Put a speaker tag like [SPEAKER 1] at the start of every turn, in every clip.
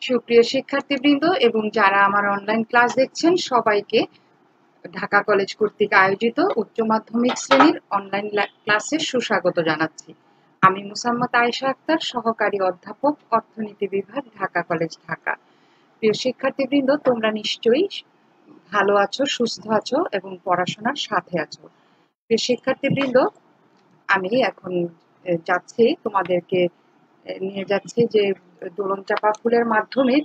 [SPEAKER 1] সুপ্রিয় শিক্ষার্থীবৃন্দ এবং যারা আমার অনলাইন ক্লাস দেখছেন সবাইকে ঢাকা কলেজ কর্তৃক আয়োজিত উচ্চ মাধ্যমিক শ্রেণীর অনলাইন ক্লাসে সুস্বাগত জানাচ্ছি। আমি মুসাম্মত আয়েশা আক্তার, সহকারী অধ্যাপক, অর্থনীতি বিভাগ, ঢাকা কলেজ, ঢাকা। প্রিয় শিক্ষার্থীবৃন্দ, তোমরা নিশ্চয়ই ভালো আছো, সুস্থ আছো এবং পড়াশোনার সাথে আছো। প্রিয় শিক্ষার্থীবৃন্দ, আমি এখন যাচ্ছি তোমাদেরকে নিয়ে যাচ্ছি যে দোলন চাপা ফুলের মাধ্যমে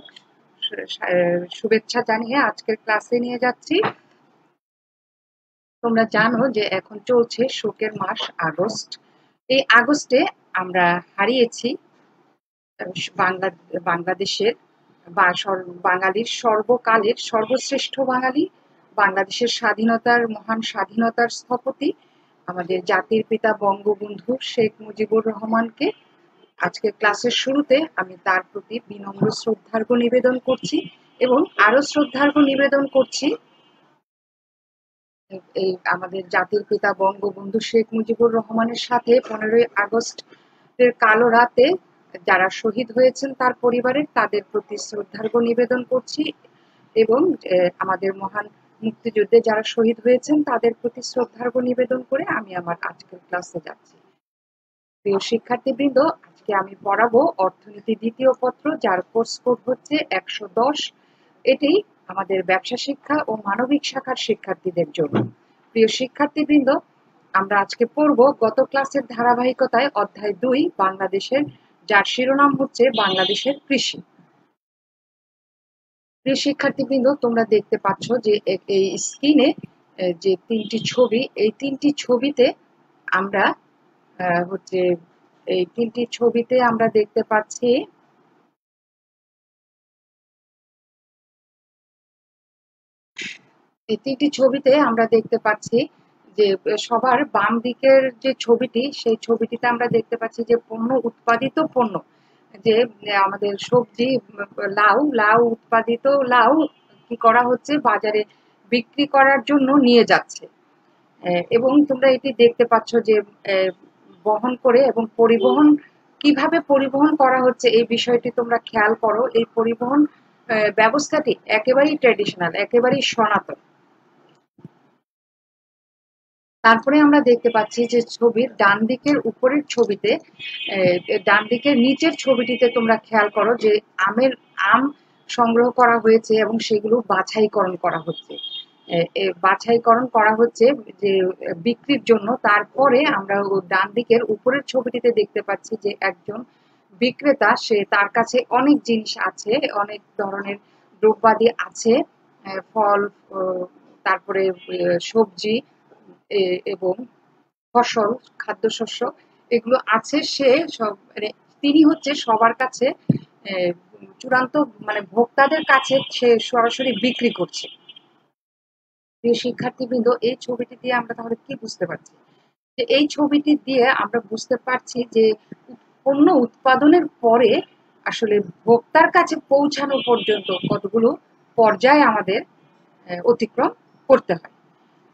[SPEAKER 1] শুভেচ্ছা জানিয়ে আজকের ক্লাসে নিয়ে যাচ্ছি। তোমরা জানো যে এখন চলছে শোকের মাস আগস্ট। এই আগস্টে আমরা হারিয়েছি বাংলাদেশের বা বাঙালির সর্বকালের সর্বশ্রেষ্ঠ বাঙালি, বাংলাদেশের মহান স্বাধীনতার স্থপতি, আমাদের জাতির পিতা বঙ্গবন্ধু শেখ মুজিবুর রহমানকে। আজকে ক্লাসের শুরুতে আমি তার প্রতি বিনম্র শ্রদ্ধার্ঘ নিবেদন করছি এবং আরো শ্রদ্ধার্ঘ নিবেদন করছি এই আমাদের জাতির পিতা বঙ্গবন্ধু শেখ মুজিবুর রহমানের সাথে 15ই আগস্টের কালো রাতে যারা শহীদ হয়েছেন তার পরিবারের, তাদের প্রতি শ্রদ্ধার্ঘ নিবেদন করছি এবং আমাদের মহান মুক্তিযুদ্ধে যারা শহীদ হয়েছেন তাদের প্রতি শ্রদ্ধার্ঘ নিবেদন করে আমি আমার আজকের ক্লাসে যাচ্ছি। প্রিয় শিক্ষার্থীবৃন্দ, আজকে আমি পড়াবো অর্থনীতি দ্বিতীয় পত্র, যার কোর্স কোড হচ্ছে 110। এটি আমাদের ব্যবসা শিক্ষা ও মানবিক শাখার শিক্ষার্থীদের জন্য। প্রিয় শিক্ষার্থীবৃন্দ, আমরা আজকে পড়ব গত ক্লাসের ধারাবাহিকতায় অধ্যায় 2 বাংলাদেশের, যার শিরোনাম হচ্ছে বাংলাদেশের কৃষি। প্রিয় শিক্ষার্থীবৃন্দ, তোমরা দেখতে পাচ্ছ যে এই স্ক্রিনে যে তিনটি ছবি, এই তিনটি ছবিতে আমরা দেখতে পাচ্ছি যে সবার বাম দিকের যে ছবিটি, সেই ছবিটিতে আমরা দেখতে পাচ্ছি যে উৎপাদিত পণ্য, যে আমাদের সবজি লাউ উৎপাদিত লাউ কি করা হচ্ছে, বাজারে বিক্রি করার জন্য নিয়ে যাচ্ছে। এবং তোমরা এটি দেখতে পাচ্ছ যে বহন করে এবং কিভাবে পরিবহন করা হচ্ছে এই বিষয়টি তোমরা খেয়াল করো। এই পরিবহন ব্যবস্থাটি একেবারেই ট্র্যাডিশনাল, একেবারেই সনাতন। তারপরে আমরা দেখতে পাচ্ছি যে ছবির ডান দিকের উপরের ছবিতে, ডান দিকের নিচের ছবিটিতে তোমরা খেয়াল করো যে আম সংগ্রহ করা হয়েছে এবং সেগুলো বাছাইকরণ করা হচ্ছে যে বিক্রির জন্য। তারপরে আমরা ডান দিকের উপরের ছবিটিতে দেখতে পাচ্ছি যে একজন বিক্রেতা, তার কাছে অনেক জিনিস আছে, অনেক ধরনের দ্রব্যাদি আছে, ফল, তারপরে সবজি এবং ফসল, খাদ্যশস্য, এগুলো আছে। তিনি হচ্ছে সবার কাছে চূড়ান্ত ভোক্তাদের কাছে সে সরাসরি বিক্রি করছে। প্রিয় শিক্ষার্থীবৃন্দ, এই ছবিটি দিয়ে আমরা তাহলে কি বুঝতে পারছি? যে এই ছবিটি দিয়ে আমরা বুঝতে পারছি যে পণ্য উৎপাদনের পরে আসলে ভোক্তার কাছে পৌঁছানো পর্যন্ত কতগুলো পর্যায়ে আমাদের অতিক্রম করতে হয়।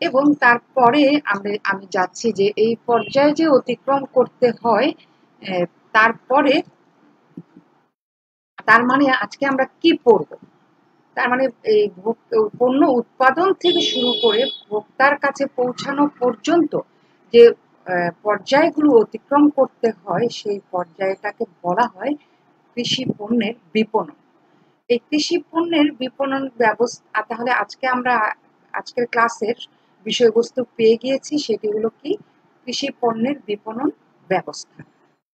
[SPEAKER 1] এবং তারপরে আমি যাচ্ছি যে এই পর্যায়ে যে অতিক্রম করতে হয়, তারপরে তার মানে আজকে আমরা কি পড়ব? তার মানে এই পণ্য উৎপাদন থেকে শুরু করে ভোক্তার কাছে পৌঁছানো পর্যন্ত যে পর্যায়গুলো অতিক্রম করতে হয়, সেই পর্যায়টাকে বলা হয় কৃষি পণ্যের বিপণন। এই কৃষি পণ্যের বিপণন ব্যবস্থা, তাহলে আজকের ক্লাসের বিষয়বস্তু পেয়ে গিয়েছি, সেটি হলো কি? কৃষি পণ্যের বিপণন ব্যবস্থা।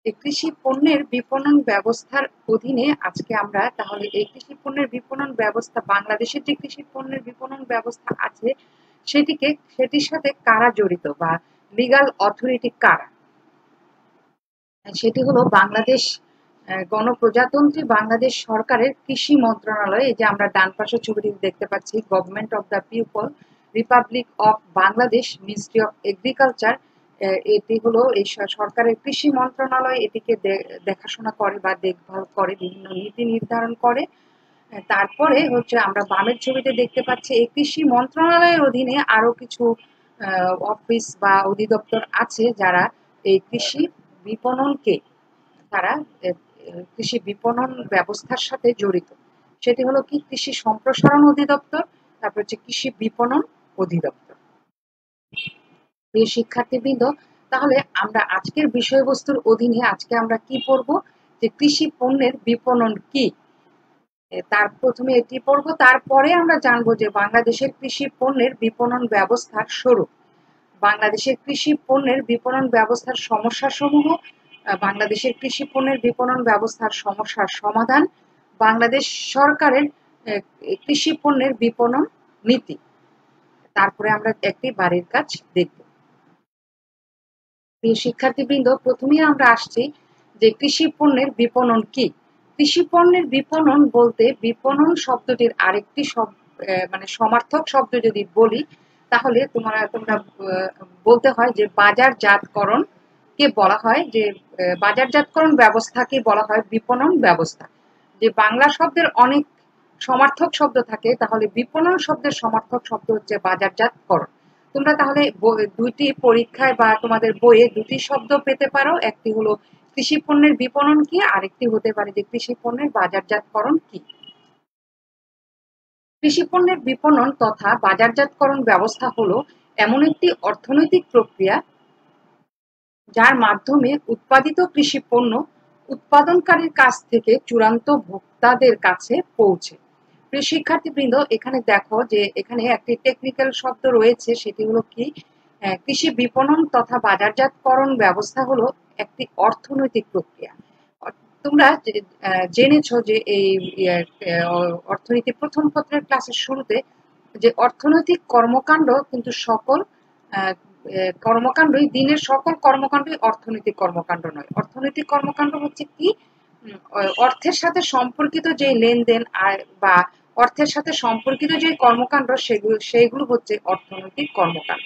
[SPEAKER 1] এই কৃষি পণ্যের বিপণন ব্যবস্থার অধীনে আজকে আমরা তাহলে এই কৃষি পণ্যের বিপণন ব্যবস্থা, বাংলাদেশের যে কৃষি পণ্যের বিপণন ব্যবস্থা আছে সেটির সাথে কারা জড়িত বা লিগ্যাল অথরিটি কারা? সেটি হলো বাংলাদেশ গণপ্রজাতন্ত্রী বাংলাদেশ সরকারের কৃষি মন্ত্রণালয়। এই যে আমরা ডান পাশে ছবিটি দেখতে পাচ্ছি, government of the people, Republic of Bangladesh, ministry of agriculture. এটি হলো এই সরকারের কৃষি মন্ত্রণালয়। এটিকে দেখাশোনা করে বা দেখভাল করে, বিভিন্ন নীতি নির্ধারণ করে। তারপরে হচ্ছে আমরা বামের ছবিতে দেখতে পাচ্ছি এই কৃষি মন্ত্রণালয়ের অধীনে আরো কিছু অফিস বা অধিদপ্তর আছে যারা এই কৃষি বিপণনকে তারা কৃষি বিপণন ব্যবস্থার সাথে জড়িত। সেটি হলো কি কৃষি সম্প্রসারণ অধিদপ্তর, তারপর হচ্ছে কৃষি বিপণন অধিদপ্তর। প্রিয় শিক্ষার্থীবৃন্দ, তাহলে আমরা আজকের বিষয়বস্তুর অধীনে আজকে আমরা কি পড়ব, যে কৃষি পণ্যের বিপণন কি। তার প্রথমে এটি পড়ব, তারপরে আমরা জানবো যে বাংলাদেশের কৃষি পণ্যের বিপণন ব্যবস্থার স্বরূপ, বাংলাদেশের কৃষি পণ্যের বিপণন ব্যবস্থার সমস্যাসমূহ, বাংলাদেশের কৃষি পণ্যের বিপণন ব্যবস্থার সমস্যার সমাধান, বাংলাদেশ সরকারের কৃষি পণ্যের বিপণন নীতি। তারপরে আমরা একটি বাড়ির কাজ দেখব। প্রিয় শিক্ষার্থীবৃন্দ, প্রথমেই আমরা আসছি যে কৃষি পণ্যের বিপণন কি। কৃষি পণ্যের বিপণন বলতে বিপণন শব্দটির আরেকটি মানে সমার্থক শব্দ যদি বলি, তাহলে তোমরা বলতে হয় যে বাজারজাতকরণ কে বলা হয়, যে বাজারজাতকরণ ব্যবস্থাকে বলা হয় বিপণন ব্যবস্থা। যে বাংলা শব্দের অনেক সমার্থক শব্দ থাকে, তাহলে বিপণন শব্দের সমার্থক শব্দ হচ্ছে বাজারজাতকরণ। তোমরা তাহলে দুইটি পরীক্ষায় বা তোমাদের বইয়ে দুটি শব্দ পেতে পারো, একটি হলো কৃষি পণ্যের বিপণন কি, আরেকটি হতে পারে যে কৃষি পণ্যের বাজারজাতকরণ কি। কৃষি পণ্যের বিপণন তথা বাজারজাতকরণ ব্যবস্থা হলো এমন একটি অর্থনৈতিক প্রক্রিয়া যার মাধ্যমে উৎপাদিত কৃষি পণ্য উৎপাদনকারীর কাছ থেকে চূড়ান্ত ভোক্তাদের কাছে পৌঁছে। প্রিয় শিক্ষার্থীবৃন্দ, এখানে দেখো যে এখানে একটি টেকনিক্যাল শব্দ রয়েছে, সেটি হলো কি কৃষি বিপণন তথা বাজারজাতকরণ ব্যবস্থা হলো একটি অর্থনৈতিক প্রক্রিয়া। তোমরা জেনেছো যে এই অর্থনীতি প্রথম পত্রের ক্লাসের শুরুতে যে অর্থনৈতিক কর্মকাণ্ড কিন্তু সকল কর্মকাণ্ডই, দিনের সকল কর্মকাণ্ডই অর্থনৈতিক কর্মকাণ্ড নয়। অর্থনৈতিক কর্মকাণ্ড হচ্ছে কি অর্থের সাথে সম্পর্কিত যে লেনদেন বা অর্থের সাথে সম্পর্কিত যে কর্মকাণ্ড, সেগুলো হচ্ছে অর্থনৈতিক কর্মকাণ্ড।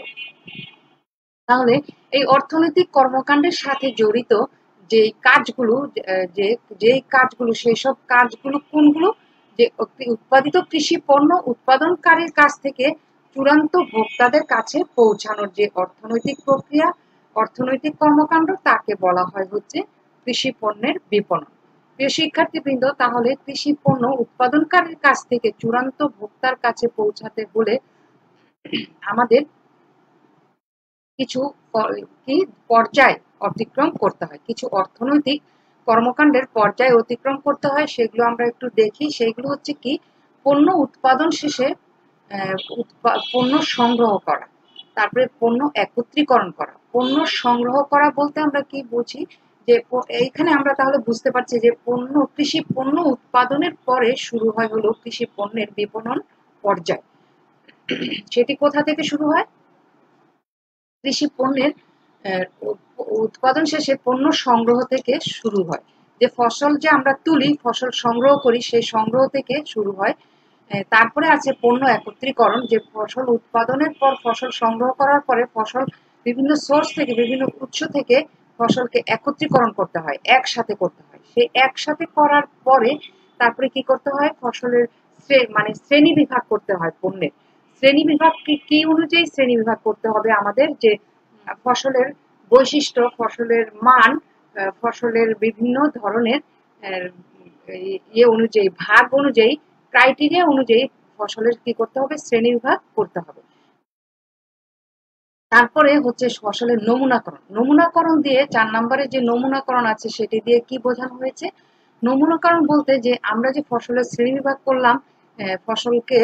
[SPEAKER 1] তাহলে এই অর্থনৈতিক কর্মকাণ্ডের সাথে জড়িত যে কাজগুলো, সেই সব কাজগুলো কোনগুলো, যে উৎপাদিত কৃষি পণ্য উৎপাদনকারীর কাছ থেকে চূড়ান্ত ভোক্তাদের কাছে পৌঁছানোর যে অর্থনৈতিক প্রক্রিয়া, অর্থনৈতিক কর্মকাণ্ড, তাকে বলা হয় হচ্ছে কৃষি পণ্যের বিপণন। প্রিয় শিক্ষার্থীবৃন্দ, তাহলে কৃষি পণ্য উৎপাদনকারীর কাছ থেকে চূড়ান্ত ভোক্তার কাছে পৌঁছাতে হলে আমাদের কিছু পর্যায় অতিক্রম করতে হয়, কিছু অর্থনৈতিক কর্মকাণ্ডের পর্যায় অতিক্রম করতে হয়। সেগুলো আমরা একটু দেখি। সেইগুলো হচ্ছে কি পণ্য উৎপাদন শেষে পণ্য সংগ্রহ করা, তারপরে পণ্য একত্রীকরণ করা। পণ্য সংগ্রহ করা বলতে আমরা কি বুঝি, যে এইখানে আমরা তাহলে বুঝতে পারছি যে কৃষি পণ্য উৎপাদনের পরে শুরু হয় হলো কৃষি পণ্যের বিপণন পর্যায়। সেটি কোথা থেকে শুরু হয়? কৃষি পণ্যের উৎপাদন শেষে পণ্য সংগ্রহ থেকে শুরু হয়। যে ফসল যে আমরা তুলি, ফসল সংগ্রহ করি, সেই সংগ্রহ থেকে শুরু হয়। তারপরে আছে পণ্য একত্রীকরণ, যে ফসল উৎপাদনের পর, ফসল সংগ্রহ করার পরে ফসল বিভিন্ন সোর্স থেকে, বিভিন্ন উৎস থেকে ফসলকে একত্রীকরণ করতে হয়, একসাথে করতে হয়। সেই একসাথে করার পরে তারপরে কি করতে হয়, ফসলের মানে শ্রেণী বিভাগ করতে হয়। পণ্যের শ্রেণী বিভাগ কি অনুযায়ী শ্রেণী বিভাগ করতে হবে আমাদের, যে ফসলের বৈশিষ্ট্য, ফসলের মান, ফসলের বিভিন্ন ধরনের অনুযায়ী, ভাগ অনুযায়ী, ক্রাইটেরিয়া অনুযায়ী ফসলের কি করতে হবে, শ্রেণী বিভাগ করতে হবে। তারপরে হচ্ছে ফসলের নমুনাকরণ। নমুনাকরণ দিয়ে 4 নম্বরে যে নমুনাকরণ আছে, সেটি দিয়ে কি বোঝানো হয়েছে? নমুনাকরণ বলতে যে আমরা যে ফসলের শ্রেণী বিভাগ করলাম, ফসলকে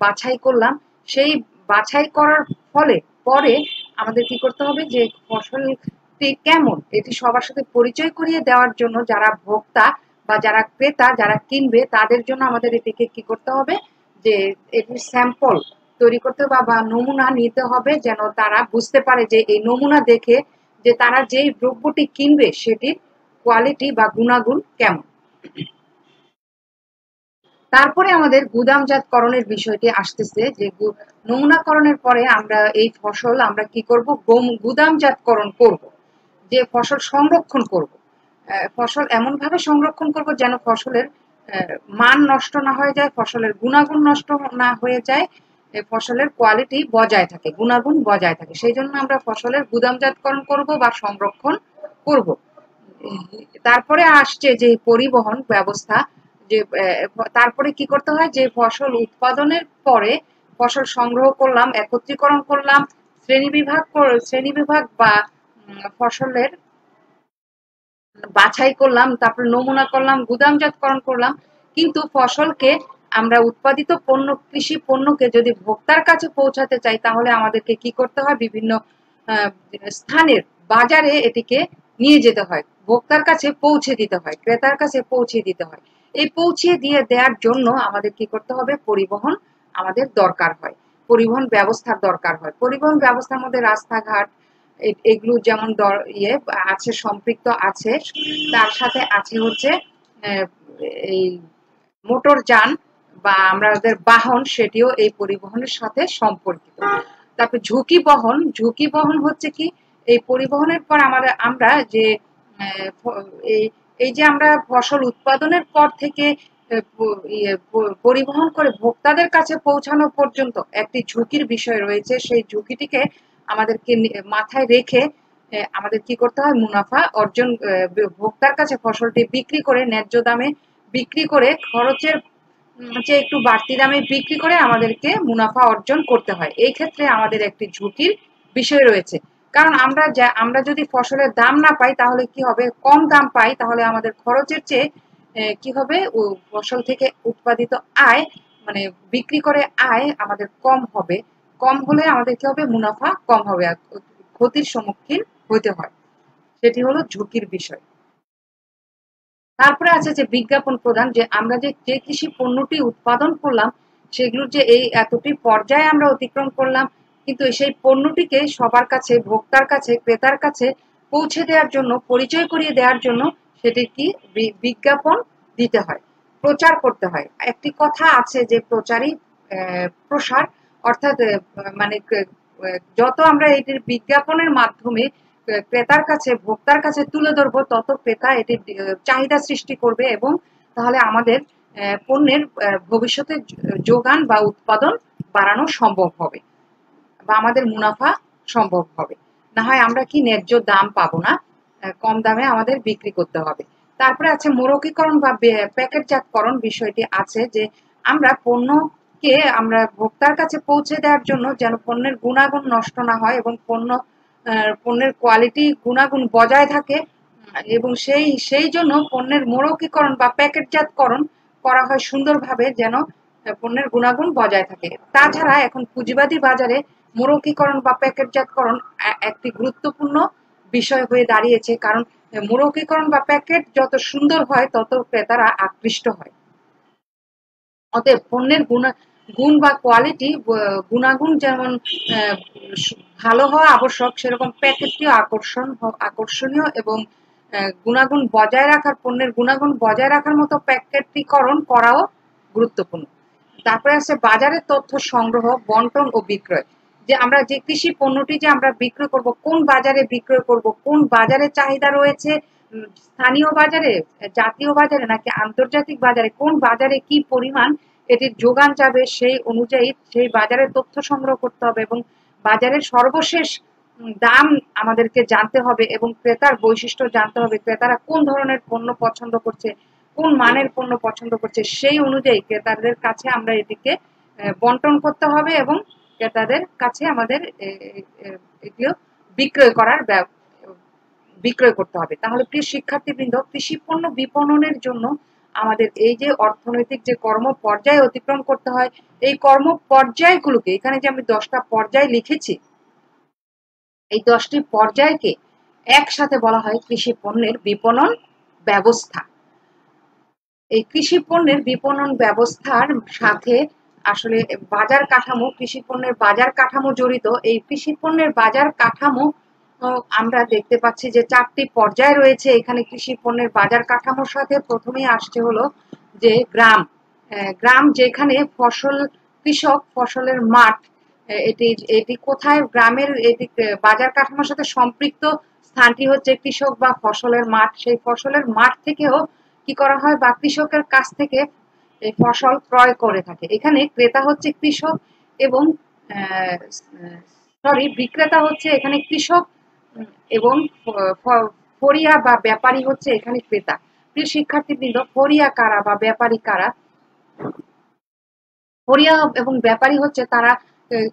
[SPEAKER 1] বাছাই করলাম, সেই বাছাই করার ফলে পরে আমাদের কি করতে হবে, যে ফসলটি কেমন এটি সবার সাথে পরিচয় করিয়ে দেওয়ার জন্য যারা ভোক্তা বা যারা ক্রেতা, যারা কিনবে, তাদের জন্য আমাদের এটিকে কি করতে হবে, যে এটির স্যাম্পল তৈরি করতে বা নমুনা নিতে হবে, যেন তারা বুঝতে পারে যে এই নমুনা দেখে যে তারা যেই দ্রব্যটি কিনবে সেটির কোয়ালিটি বা গুণাগুণ কেমন। তারপরে আমাদের গুদামজাতকরণের বিষয়টি আসতেছে, যে নমুনাকরণের পরে আমরা এই ফসল আমরা কি করব, গুদামজাতকরণ করব, যে ফসল সংরক্ষণ করব। ফসল এমন ভাবে সংরক্ষণ করব যেন ফসলের মান নষ্ট না হয়ে যায়, ফসলের গুণাগুণ নষ্ট না হয়ে যায়, ফসলের কোয়ালিটি বজায় থাকে, গুণাগুণ বজায় থাকে। সেই জন্য আমরা ফসলের গুদামজাতকরণ করব বা সংরক্ষণ করব। তারপরে আসছে যে পরিবহন ব্যবস্থা, যে তারপরে কি করতে হয়, যে ফসল উৎপাদনের পরে ফসল সংগ্রহ করলাম, একত্রীকরণ করলাম, শ্রেণীবিভাগ বা ফসলের বাছাই করলাম, তারপরে নমুনা করলাম, গুদামজাতকরণ করলাম। কিন্তু ফসলকে আমরা উৎপাদিত পণ্য, কৃষি পণ্যকে যদি ভোক্তার কাছে পৌঁছাতে চাই, তাহলে আমাদেরকে কি করতে হয়, বিভিন্ন আহ, স্থানের বাজারে এটিকে নিয়ে যেতে হয়, ভোক্তার কাছে পৌঁছে দিতে হয়, ক্রেতার কাছে পৌঁছে দিতে হয়। এই পৌঁছে দিয়ে দেওয়ার জন্য আমাদের কি করতে হবে, পরিবহন আমাদের দরকার হয়, পরিবহন ব্যবস্থার দরকার হয়। পরিবহন ব্যবস্থার মধ্যে রাস্তাঘাট এগুলো যেমন ইয়ে আছে, সম্পৃক্ত আছে, তার সাথে আছে হচ্ছে এই মোটর যান বা আমাদের বাহন, সেটিও এই পরিবহনের সাথে সম্পর্কিত। তারপর ঝুঁকি বহন হচ্ছে কি, এই পরিবহনের পর আমরা যে এই এই যে আমরা ফসল উৎপাদনের পর থেকে পরিবহন করে ভোক্তাদের কাছে পৌঁছানো পর্যন্ত একটি ঝুঁকির বিষয় রয়েছে। সেই ঝুঁকিটিকে আমাদেরকে মাথায় রেখে আমাদের কি করতে হয়, মুনাফা অর্জন, ভোক্তার কাছে ফসলটি বিক্রি করে ন্যায্য দামে বিক্রি করে, খরচের চেয়ে একটু বাড়তি দামে বিক্রি করে আমাদেরকে মুনাফা অর্জন করতে হয়। এই ক্ষেত্রে আমাদের একটি ঝুঁকির বিষয় রয়েছে। কারণ আমরা যদি ফসলের দাম না পাই, তাহলে কি হবে, কম দাম পাই, তাহলে আমাদের খরচের চেয়ে কি হবে, ফসল থেকে উৎপাদিত আয়, মানে বিক্রি করে আয় আমাদের কম হবে। কম হলে আমাদের কি হবে, মুনাফা কম হবে, ক্ষতির সম্মুখীন হতে হয়। সেটি হলো ঝুঁকির বিষয়। তারপরে আছে যে বিজ্ঞাপন প্রদান, যে আমরা যে কৃষি পণ্যটি উৎপাদন করলাম, সেগুলোর যে এই এতটি পর্যায়ে আমরা অতিক্রম করলাম, কিন্তু সেই পণ্যটিকে সবার কাছে, ভোক্তার কাছে, ক্রেতার কাছে পৌঁছে দেওয়ার জন্য, পরিচয় করিয়ে দেওয়ার জন্য সেটির কি বিজ্ঞাপন দিতে হয়, প্রচার করতে হয়। একটি কথা আছে যে প্রচারই প্রসার, অর্থাৎ মানে যত আমরা এটির বিজ্ঞাপনের মাধ্যমে ক্রেতার কাছে, ভোক্তার কাছে তুলে ধরবো, তত ক্রেতা এটির চাহিদা সৃষ্টি করবে, এবং তাহলে আমাদের পণ্যের ভবিষ্যতে যোগান বা উৎপাদন বাড়ানো সম্ভব হবে, বা আমাদের মুনাফা সম্ভব হবে। না হয় আমরা কি ন্যায্য দাম পাবো না, কম দামে আমাদের বিক্রি করতে হবে। তারপরে আছে মোড়কীকরণ বা প্যাকেটজাতকরণ বিষয়টি আছে, যে আমরা পণ্যকে আমরা ভোক্তার কাছে পৌঁছে দেওয়ার জন্য যেন পণ্যের গুণাগুণ নষ্ট না হয়, এবং পণ্যের কোয়ালিটি গুণাগুণ বজায় থাকে, এবং সেই জন্য পণ্যের মোড়কীকরণ বা প্যাকেটজাতকরণ করা হয় সুন্দরভাবে, যেন পণ্যের গুণাগুণ বজায় থাকে। তাছাড়া এখন পুঁজিবাদী বাজারে মোড়কীকরণ বা প্যাকেটজাতকরণ একটি গুরুত্বপূর্ণ বিষয় হয়ে দাঁড়িয়েছে, কারণ মোড়কীকরণ বা প্যাকেট যত সুন্দর হয়, তত ক্রেতারা আকৃষ্ট হয়। অতএব পণ্যের গুণ বা কোয়ালিটি, গুণাগুণ যেমন আহ, ভালো হওয়া আবশ্যক, সেরকম প্যাকেটটিও আকর্ষণীয়, এবং গুণাগুণ বজায় রাখার, পণ্যের গুণাগুণ বজায় রাখার মতো প্যাকেটীকরণ করাও গুরুত্বপূর্ণ। তারপরে আছে বাজারের তথ্য সংগ্রহ, বন্টন ও বিক্রয়, যে আমরা যে কৃষি পণ্যটি যে আমরা বিক্রয় করব, কোন বাজারে বিক্রয় করব, কোন বাজারে চাহিদা রয়েছে, স্থানীয় বাজারে, জাতীয় বাজারে, নাকি আন্তর্জাতিক বাজারে, কোন বাজারে কি পরিমাণ এটির যোগান যাবে, সেই অনুযায়ী সেই বাজারের তথ্য সংগ্রহ করতে হবে, এবং বাজারের সর্বশেষ দাম আমাদেরকে জানতে হবে, এবং ক্রেতার বৈশিষ্ট্য জানতে হবে, ক্রেতারা কোন ধরনের পণ্য পছন্দ করছে, কোন মানের পণ্য পছন্দ করছে, সেই অনুযায়ী ক্রেতাদের কাছে আমরা এটিকে বন্টন করতে হবে, এবং ক্রেতাদের কাছে আমাদের এগুলো বিক্রয় করার বিক্রয় করতে হবে। তাহলে প্রিয় শিক্ষার্থীবৃন্দ, কৃষি পণ্য বিপণনের জন্য আমাদের এই যে অর্থনৈতিক যে কর্ম পর্যায় অতিক্রম করতে হয়, এই কর্ম পর্যায়গুলোকে, এখানে যে আমি 10টা পর্যায় লিখেছি, এই 10টি পর্যায়কে একসাথে বলা হয় কৃষি পণ্যের বিপণন ব্যবস্থা। এই কৃষি পণ্যের বিপণন ব্যবস্থার সাথে আসলে বাজার কাঠামো, কৃষি পণ্যের বাজার কাঠামো জড়িত। এই কৃষি পণ্যের বাজার কাঠামো আমরা দেখতে পাচ্ছি যে 4টি পর্যায় রয়েছে এখানে কৃষি পণ্যের বাজার কাঠামোর সাথে। প্রথমেই আসছে হলো যে গ্রাম, গ্রাম যেখানে কৃষক ফসলের মাঠ, এটি এটি কোথায়, গ্রামের এটি বাজার কাঠামোর সাথে সম্পৃক্ত স্থানটি হচ্ছে কৃষক বা ফসলের মাঠ। সেই ফসলের মাঠ থেকেও কি করা হয়, বা কৃষকের কাছ থেকে এই ফসল ক্রয় করে থাকে। এখানে ক্রেতা হচ্ছে কৃষক, এবং সরি বিক্রেতা হচ্ছে এখানে কৃষক, এবং ফরিয়া বা ব্যাপারী হচ্ছে এখানে ক্রেতা। প্রিয় শিক্ষার্থীবৃন্দ, ফরিয়া কারা বা ব্যাপারী কারা? ফরিয়া এবং ব্যাপারী হচ্ছে তারা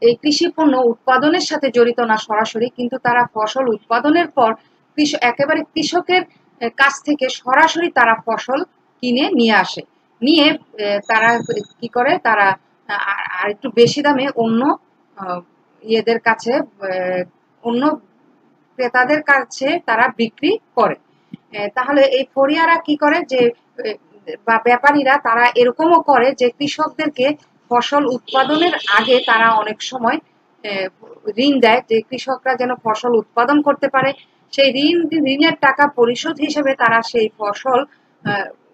[SPEAKER 1] এই কৃষি পণ্য উৎপাদনের সাথে জড়িত না সরাসরি, কিন্তু তারা ফসল উৎপাদনের পর একেবারে কৃষকের কাছ থেকে সরাসরি তারা ফসল কিনে নিয়ে আসে। নিয়ে তারা কি করে, তারা আর একটু বেশি দামে অন্য ইয়েদের কাছে, অন্য ক্রেতাদের কাছে তারা বিক্রি করে। তাহলে এই ফরিয়ারা কি করে যে, বা ব্যাপারীরা তারা এরকমও করে যে কৃষকদেরকে ফসল উৎপাদনের আগে তারা অনেক সময় ঋণ দেয়, যে কৃষকরা যেন ফসল উৎপাদন করতে পারে। সেই ঋণের টাকা পরিশোধ হিসেবে তারা সেই ফসল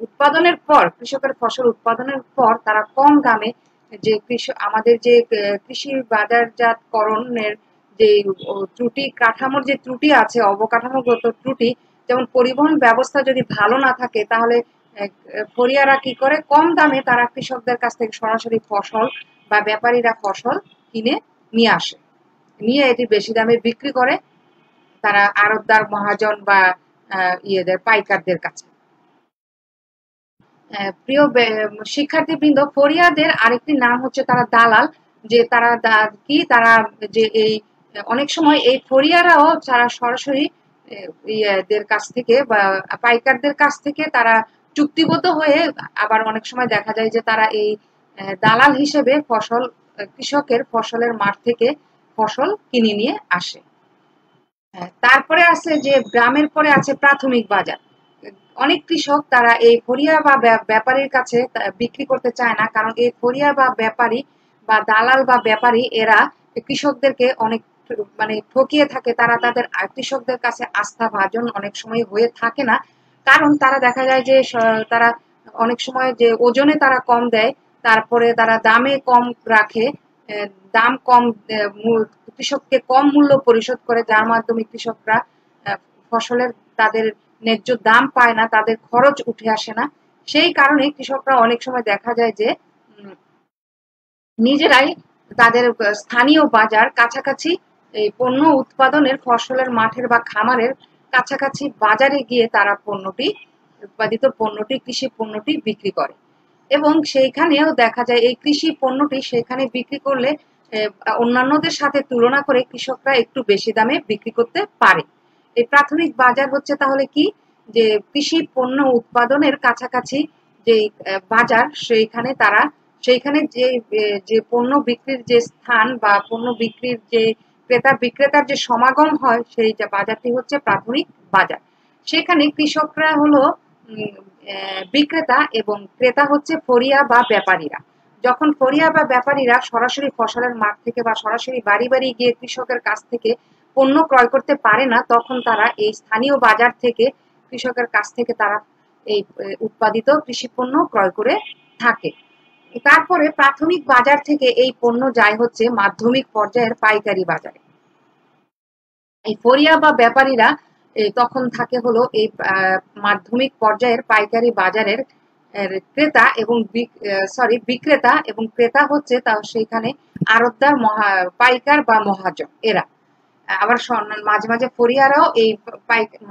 [SPEAKER 1] উৎপাদনের পর, কৃষকের ফসল উৎপাদনের পর তারা কম দামে, যে আমাদের যে কৃষি বাজারজাতকরণের যে ত্রুটি, কাঠামোর যে ত্রুটি আছে, অবকাঠামোগত ত্রুটি, যেমন পরিবহন ব্যবস্থা যদি ভালো না থাকে, তাহলে ফরিয়ারা কি করে, কম দামে তারা কৃষকদের কাছ থেকে সরাসরি ফসল বা ব্যাপারীরা ফসল কিনে নিয়ে আসে, নিয়ে এটি বেশি দামে বিক্রি করে তারা আড়তদার, মহাজন বা ইয়েদের পাইকারদের কাছে। প্রিয় শিক্ষার্থীবৃন্দ, ফরিয়াদের আরেকটি নাম হচ্ছে তারা দালাল। যে তারা কি, তারা যে এই অনেক সময় এই ফরিয়ারাও তারা সরাসরি ইয়েদের কাছ থেকে বা পাইকারদের কাছ থেকে তারা চুক্তিবদ্ধ হয়ে, আবার অনেক সময় দেখা যায় যে তারা এই দালাল হিসেবে ফসল, কৃষকের ফসলের মাঠ থেকে ফসল কিনে নিয়ে আসে। তারপরে আছে যে গ্রামের পরে আছে প্রাথমিক বাজার। অনেক কৃষক তারা এই ফরিয়া বা ব্যাপারীর কাছে বিক্রি করতে চায় না, কারণ এই ফরিয়া বা ব্যাপারী বা দালাল বা ব্যাপারী এরা কৃষকদেরকে অনেক মানে ঠকিয়ে থাকে। তারা তাদের কৃষকদের কাছে আস্থা ভাজন অনেক সময় হয়ে থাকে না, কারণ তারা দেখা যায় যে তারা অনেক সময় যে ওজনে তারা কম দেয়, তারপরে তারা দামে কম রাখে, দাম কম, কৃষককে কম মূল্য পরিশোধ করে, যার মাধ্যমে কৃষকরা ফসলের তাদের ন্যায্য দাম পায় না, তাদের খরচ উঠে আসে না। সেই কারণে কৃষকরা অনেক সময় দেখা যায় যে নিজেরাই তাদের স্থানীয় বাজার কাছাকাছি, এই পণ্য উৎপাদনের ফসলের মাঠের বা খামারের কাছাকাছি বাজারে গিয়ে তারা উৎপাদিত পণ্যটি, কৃষি পণ্যটি বিক্রি করে। এবং সেইখানেও দেখা যায় এই কৃষি পণ্যটি সেখানে বিক্রি করলে অন্যান্যদের সাথে তুলনা করে কৃষকরা একটু বেশি দামে বিক্রি করতে পারে। এই প্রাথমিক বাজার হচ্ছে তাহলে কি, যে কৃষি পণ্য উৎপাদনের কাছাকাছি যে বাজার, সেইখানে যে পণ্য বিক্রির যে স্থান বা পণ্য বিক্রির যে ক্রেতা বিক্রেতার যে সমাগম হয়, সেই বাজারটি হচ্ছে প্রাথমিক বাজার। সেখানে কৃষকরা হলো বিক্রেতা এবং ক্রেতা হচ্ছে ফরিয়া বা ব্যাপারীরা। যখন ফরিয়া বা ব্যাপারীরা সরাসরি ফসলের মাঠ থেকে বা সরাসরি বাড়ি বাড়ি গিয়ে কৃষকের কাছ থেকে পণ্য ক্রয় করতে পারে না, তখন তারা এই স্থানীয় বাজার থেকে, কৃষকের কাছ থেকে তারা এই উৎপাদিত কৃষি পণ্য ক্রয় করে থাকে। তারপরে প্রাথমিক বাজার থেকে এই পণ্য যায় হচ্ছে মাধ্যমিক পর্যায়ের পাইকারি বাজারে। এই ফরিয়া বা ব্যাপারীরা তখন থাকে হলো এই মাধ্যমিক পর্যায়ের পাইকারি বাজারের ক্রেতা এবং বিক্রেতা, এবং ক্রেতা হচ্ছে তাও সেইখানে আড়তদার, পাইকার বা মহাজন এরা। আবার মাঝে মাঝে ফরিয়ারাও এই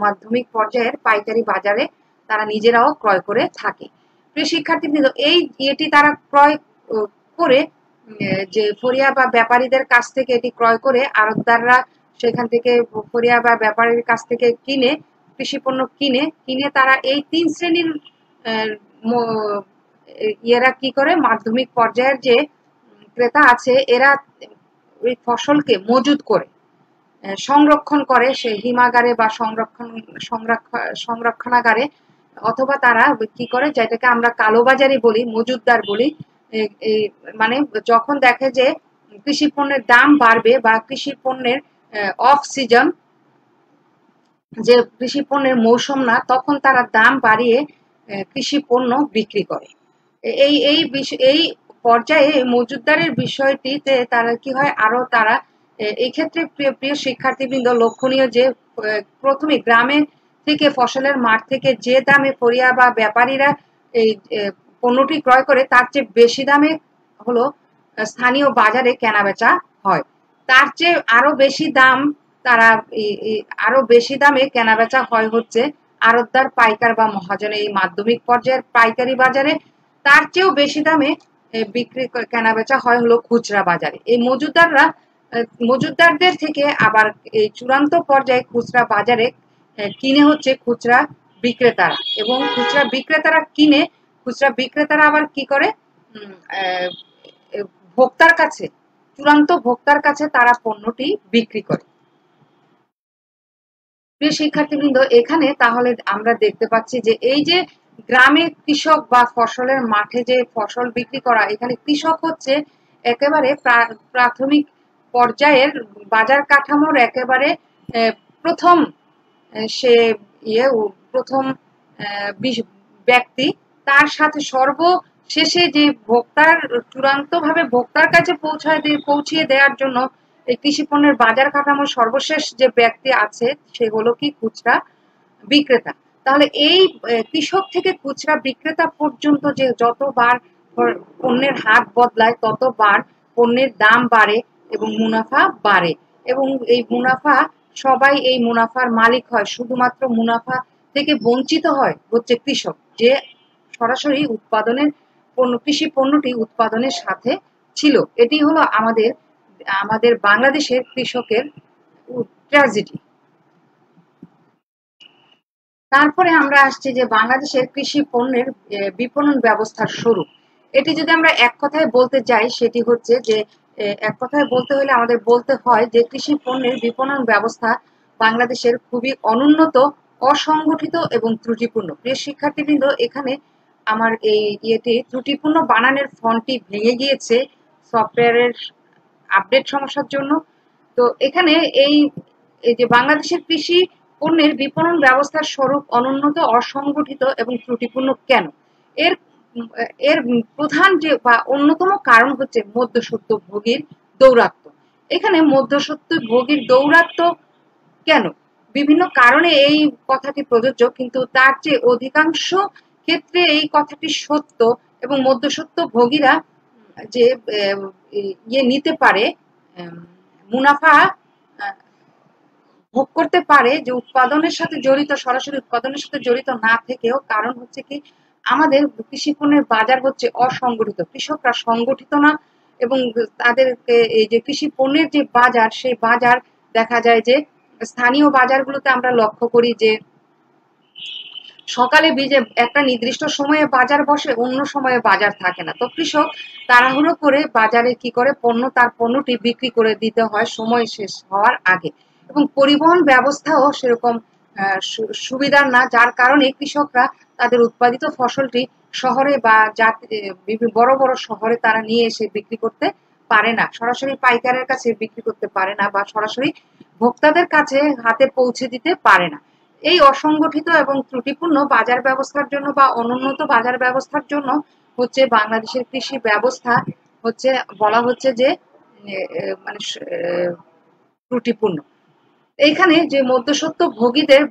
[SPEAKER 1] মাধ্যমিক পর্যায়ের পাইকারি বাজারে তারা নিজেরাও ক্রয় করে থাকে। প্রিয় শিক্ষার্থীবৃন্দ, এটি তারা ক্রয় করে, যে ফরিয়া বা ব্যাপারীদের কাছ থেকে এটি ক্রয় করে আড়তদাররা সেখান থেকে ফরিয়া বা ব্যাপারীর কাছ থেকে কৃষি পণ্য কিনে তারা এই 3 শ্রেণীর এরা কি করে, মাধ্যমিক পর্যায়ের যে ক্রেতা আছে এরা ওই ফসলকে মজুত করে, সংরক্ষণ করে, সে হিমাগারে বা সংরক্ষণাগারে, অথবা তারা কি করে, যেটাকে আমরা কালোবাজারি বলি, মজুতদার বলি। মানে যখন দেখে যে কৃষি পণ্যের দাম বাড়বে বা কৃষি পণ্যের অফ সিজন, যে কৃষি পণ্যের মৌসুম না, তখন তারা দাম বাড়িয়ে কৃষি পণ্য বিক্রি করে। এই পর্যায়ে মজুতদারের বিষয়টিতে তারা কি হয়, আরো তারা এই ক্ষেত্রে প্রিয় শিক্ষার্থীবৃন্দ লক্ষণীয় যে প্রথমে গ্রামে থেকে ফসলের মাঠ থেকে যে দামে ফরিয়া বা ব্যাপারীরা এই পণ্যটি ক্রয় করে, তার চেয়ে বেশি দামে হলো স্থানীয় বাজারে কেনাবেচা হয়। তার চেয়ে আরো বেশি দাম তারা আরো বেশি দামে কেনাবেচা হয় হচ্ছে আড়তদার, পাইকার বা মহাজনে, এই মাধ্যমিক পর্যায়ের পাইকারি বাজারে তার চেয়েও বেশি দামে বিক্রি কেনাবেচা হয় হলো খুচরা বাজারে। এই মজুদদারদের থেকে আবার এই চূড়ান্ত পর্যায়ে খুচরা বাজারে কিনে হচ্ছে খুচরা বিক্রেতারা, এবং খুচরা বিক্রেতারা কিনে খুচরা বিক্রেতারা আবার কি করে ভোক্তার কাছে, চূড়ান্ত ভোক্তার কাছে তারা পণ্যটি বিক্রি করে। প্রিয় শিক্ষার্থীবৃন্দ, এখানে তাহলে আমরা দেখতে পাচ্ছি যে এই যে গ্রামে কৃষক বা ফসলের মাঠে যে ফসল বিক্রি করা, এখানে কৃষক হচ্ছে একেবারে প্রাথমিক পর্যায়ের বাজার কাঠামোর একেবারে প্রথম সে প্রথম ব্যক্তি। তার সাথে সর্বশেষে যে ভোক্তার চূড়ান্তভাবে ভোক্তার কাছে পৌঁছিয়ে দেওয়ার জন্য এই কৃষি পণ্যের বাজার কাঠামোর সর্বশেষ যে ব্যক্তি আছে সে হলো কি খুচরা বিক্রেতা। তাহলে এই কৃষক থেকে খুচরা বিক্রেতা পর্যন্ত যে যতবার পণ্যের হাত বদলায় ততবার পণ্যের দাম বাড়ে এবং মুনাফা বাড়ে, এবং এই মুনাফা সবাই এই মুনাফার মালিক হয়। শুধুমাত্র মুনাফা থেকে বঞ্চিত হয় হচ্ছে কৃষক, যে সরাসরি উৎপাদনের কৃষি পণ্যটি উৎপাদনের সাথে ছিল। এটি হলো আমাদের বাংলাদেশের কৃষকের ট্র্যাজেডি। তারপরে আমরা আসছি যে বাংলাদেশের কৃষি পণ্যের বিপণন ব্যবস্থার স্বরূপ। এটি যদি আমরা এক কথায় বলতে যাই, সেটি হচ্ছে যে এক কথায় বলতে হলে আমাদের বলতে হয় যে কৃষি পণ্যের বিপণন ব্যবস্থা বাংলাদেশের খুবই অনুন্নত, অসংগঠিত এবং ত্রুটিপূর্ণ। প্রিয় শিক্ষার্থীবৃন্দ, এখানে আমার এই ত্রুটিপূর্ণ বানানের ফন্টটি ভেঙে গিয়েছে সফটওয়্যারের আপডেট সমস্যার জন্য। তো এখানে এই যে বাংলাদেশের কৃষি পণ্যের বিপণন ব্যবস্থার স্বরূপ অনুন্নত, অসংগঠিত এবং ত্রুটিপূর্ণ কেন? এর প্রধান যে বা অন্যতম কারণ হচ্ছে মধ্যস্বত্ব ভোগীর দৌরাত্ম্য। এখানে মধ্যস্বত্ব ভোগীর দৌরাত্ম্য কেন? বিভিন্ন কারণে এই কথাটি প্রযোজ্য, কিন্তু তার চেয়ে অধিকাংশ ক্ষেত্রে এই কথাটি সত্য, এবং মধ্যস্বত্ব ভোগীরা যে নিতে পারে, মুনাফা ভোগ করতে পারে, যে উৎপাদনের সাথে জড়িত, সরাসরি উৎপাদনের সাথে জড়িত না থেকেও। কারণ হচ্ছে কি, আমাদের কৃষি পণ্যের বাজার হচ্ছে অসংগঠিত, কৃষকরা সংগঠিত না, এবং তাদেরকে এই যে কৃষি পণ্যের যে বাজার, সেই বাজার দেখা যায় যে স্থানীয় বাজারগুলোতে আমরা লক্ষ্য করি যে সকালে একটা নির্দিষ্ট সময়ে বাজার বসে, অন্য সময়ে বাজার থাকে না। তো কৃষক তাড়াহুড়ো করে বাজারে কি করে তার পণ্যটি বিক্রি করে দিতে হয় সময় শেষ হওয়ার আগে, এবং পরিবহন ব্যবস্থাও সেরকম সুবিধার না, যার কারণে কৃষকরা তাদের উৎপাদিত ফসলটি শহরে বা বড় বড় শহরে তারা নিয়ে এসে বিক্রি করতে পারে না, সরাসরি পাইকারের কাছে বিক্রি করতে পারে না, বা সরাসরি ভোক্তাদের কাছে হাতে পৌঁছে দিতে পারে না। এই অসংগঠিত এবং ত্রুটিপূর্ণ বাজার ব্যবস্থার জন্য বা অনুন্নত বাজার ব্যবস্থার জন্য হচ্ছে বাংলাদেশের কৃষি ব্যবস্থা হচ্ছে বলা হচ্ছে যে মানে ত্রুটিপূর্ণ। এইখানে যে মধ্যস্বত্ব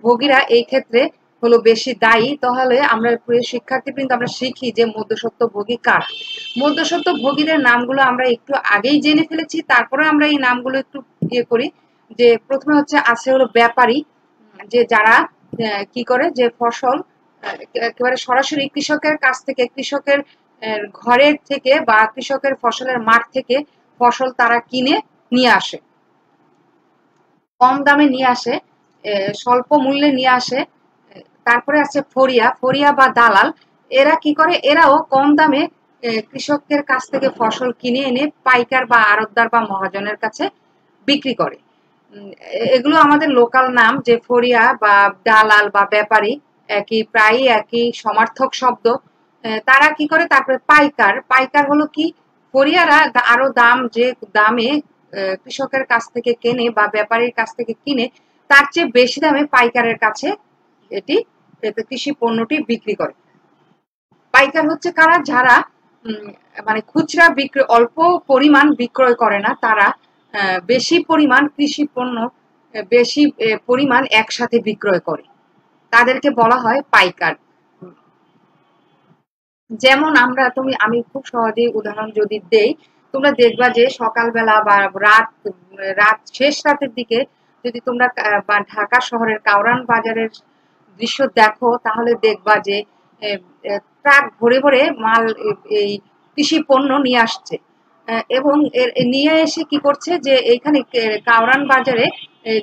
[SPEAKER 1] ভোগীরা এই ক্ষেত্রে হলো বেশি দায়ী। তাহলে আমরা শিক্ষার্থীবৃন্দ আমরা শিখি যে মধ্যস্বত্ব ভোগী কারা। মধ্যস্বত্ব ভোগীদের নামগুলো আমরা একটু আগেই জেনে ফেলেছি, তারপরে আমরা এই নামগুলো একটু করি। যে প্রথমে আছে হলো ব্যাপারী, যে যারা কি করে, যে ফসল একেবারে সরাসরি কৃষকের কাছ থেকে, কৃষকের ঘরের থেকে বা কৃষকের ফসলের মাঠ থেকে ফসল তারা কিনে নিয়ে আসে, কম দামে নিয়ে আসে, স্বল্প মূল্যে নিয়ে আসে। তারপরে আছে ফরিয়া বা দালাল। এরা কি করে, এরাও কম দামে কৃষকের কাছ থেকে ফসল কিনে এনে পাইকার বা আড়তদার বা মহাজনের কাছে বিক্রি করে। এগুলো আমাদের লোকাল নাম, যে ফরিয়া বা দালাল বা ব্যাপারী প্রায়ই একই সমার্থক শব্দ। তারা কি করে, তারপরে পাইকার হলো কি, ফরিয়ারা আরো যে দামে কৃষকের কাছ থেকে কেনে বা ব্যাপারীর কাছ থেকে কিনে, তার চেয়ে বেশি দামে পাইকারের কাছে কৃষি পণ্যটি বিক্রি করে। পাইকার হচ্ছে কারা, যারা মানে খুচরা অল্প পরিমাণ বিক্রয় করে না, তারা বেশি পরিমাণ কৃষি পণ্য বেশি পরিমাণ একসাথে বিক্রয় করে, তাদেরকে বলা হয় পাইকার। যেমন আমি খুব সহজেই উদাহরণ যদি দেই, তোমরা দেখবা যে সকালবেলা বা রাত শেষ রাতের দিকে যদি তোমরা ঢাকা শহরের কাউরান বাজারের দৃশ্য দেখো তাহলে দেখবা যে ট্রাক ভরে ভরে মাল এই কৃষি পণ্য নিয়ে আসছে এবং নিয়ে এসে কি করছে যে এইখানে কাউরান বাজারে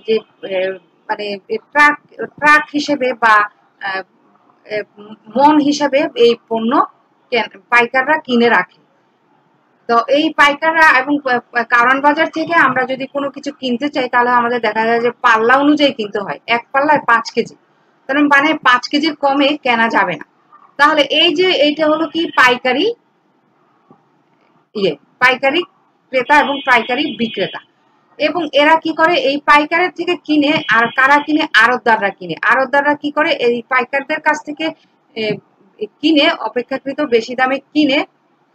[SPEAKER 1] যে মানে ট্রাক ট্রাক হিসেবে বা মন হিসেবে এই পণ্য পাইকাররা কিনে রাখে। তো এই পাইকাররা এবং কারওয়ান বাজার থেকে আমরা যদি কোনো কিছু কিনতে চাই তাহলে আমাদের দেখা যায় যে পাল্লা অনুযায়ী কিনতে হয়, এক পাল্লায় 5 কেজি, তার মানে 5 কেজির কমে কেনা যাবে না। তাহলে এই যে এইটা হলো কি পাইকারি পাইকারি ক্রেতা এবং পাইকারি বিক্রেতা। এবং এরা কি করে এই পাইকারের থেকে কিনে, আর কারা কিনে? আড়তদাররা কিনে। আড়তদাররা কি করে এই পাইকারদের কাছ থেকে কিনে অপেক্ষাকৃত বেশি দামে কিনে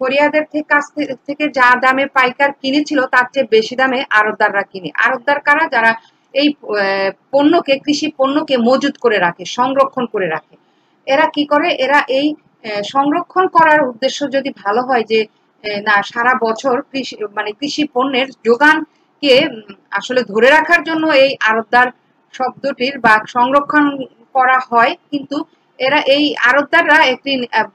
[SPEAKER 1] ফরিয়াদের কাছ থেকে যা দামে পাইকার কিনেছিল তার চেয়ে বেশি দামে আড়তদাররা কিনে। আড়তদার কারা? যারা এই পণ্যকে, কৃষি পণ্যকে মজুত করে রাখে, সংরক্ষণ করে রাখে। এরা কি করে? এরা এই সংরক্ষণ করার উদ্দেশ্য যদি ভালো হয় যে না সারা বছর কৃষি পণ্যের যোগানকে আসলে ধরে রাখার জন্য এই আড়তদার শব্দটির বা সংরক্ষণ করা হয়, কিন্তু এরা এই আড়তদাররা একটি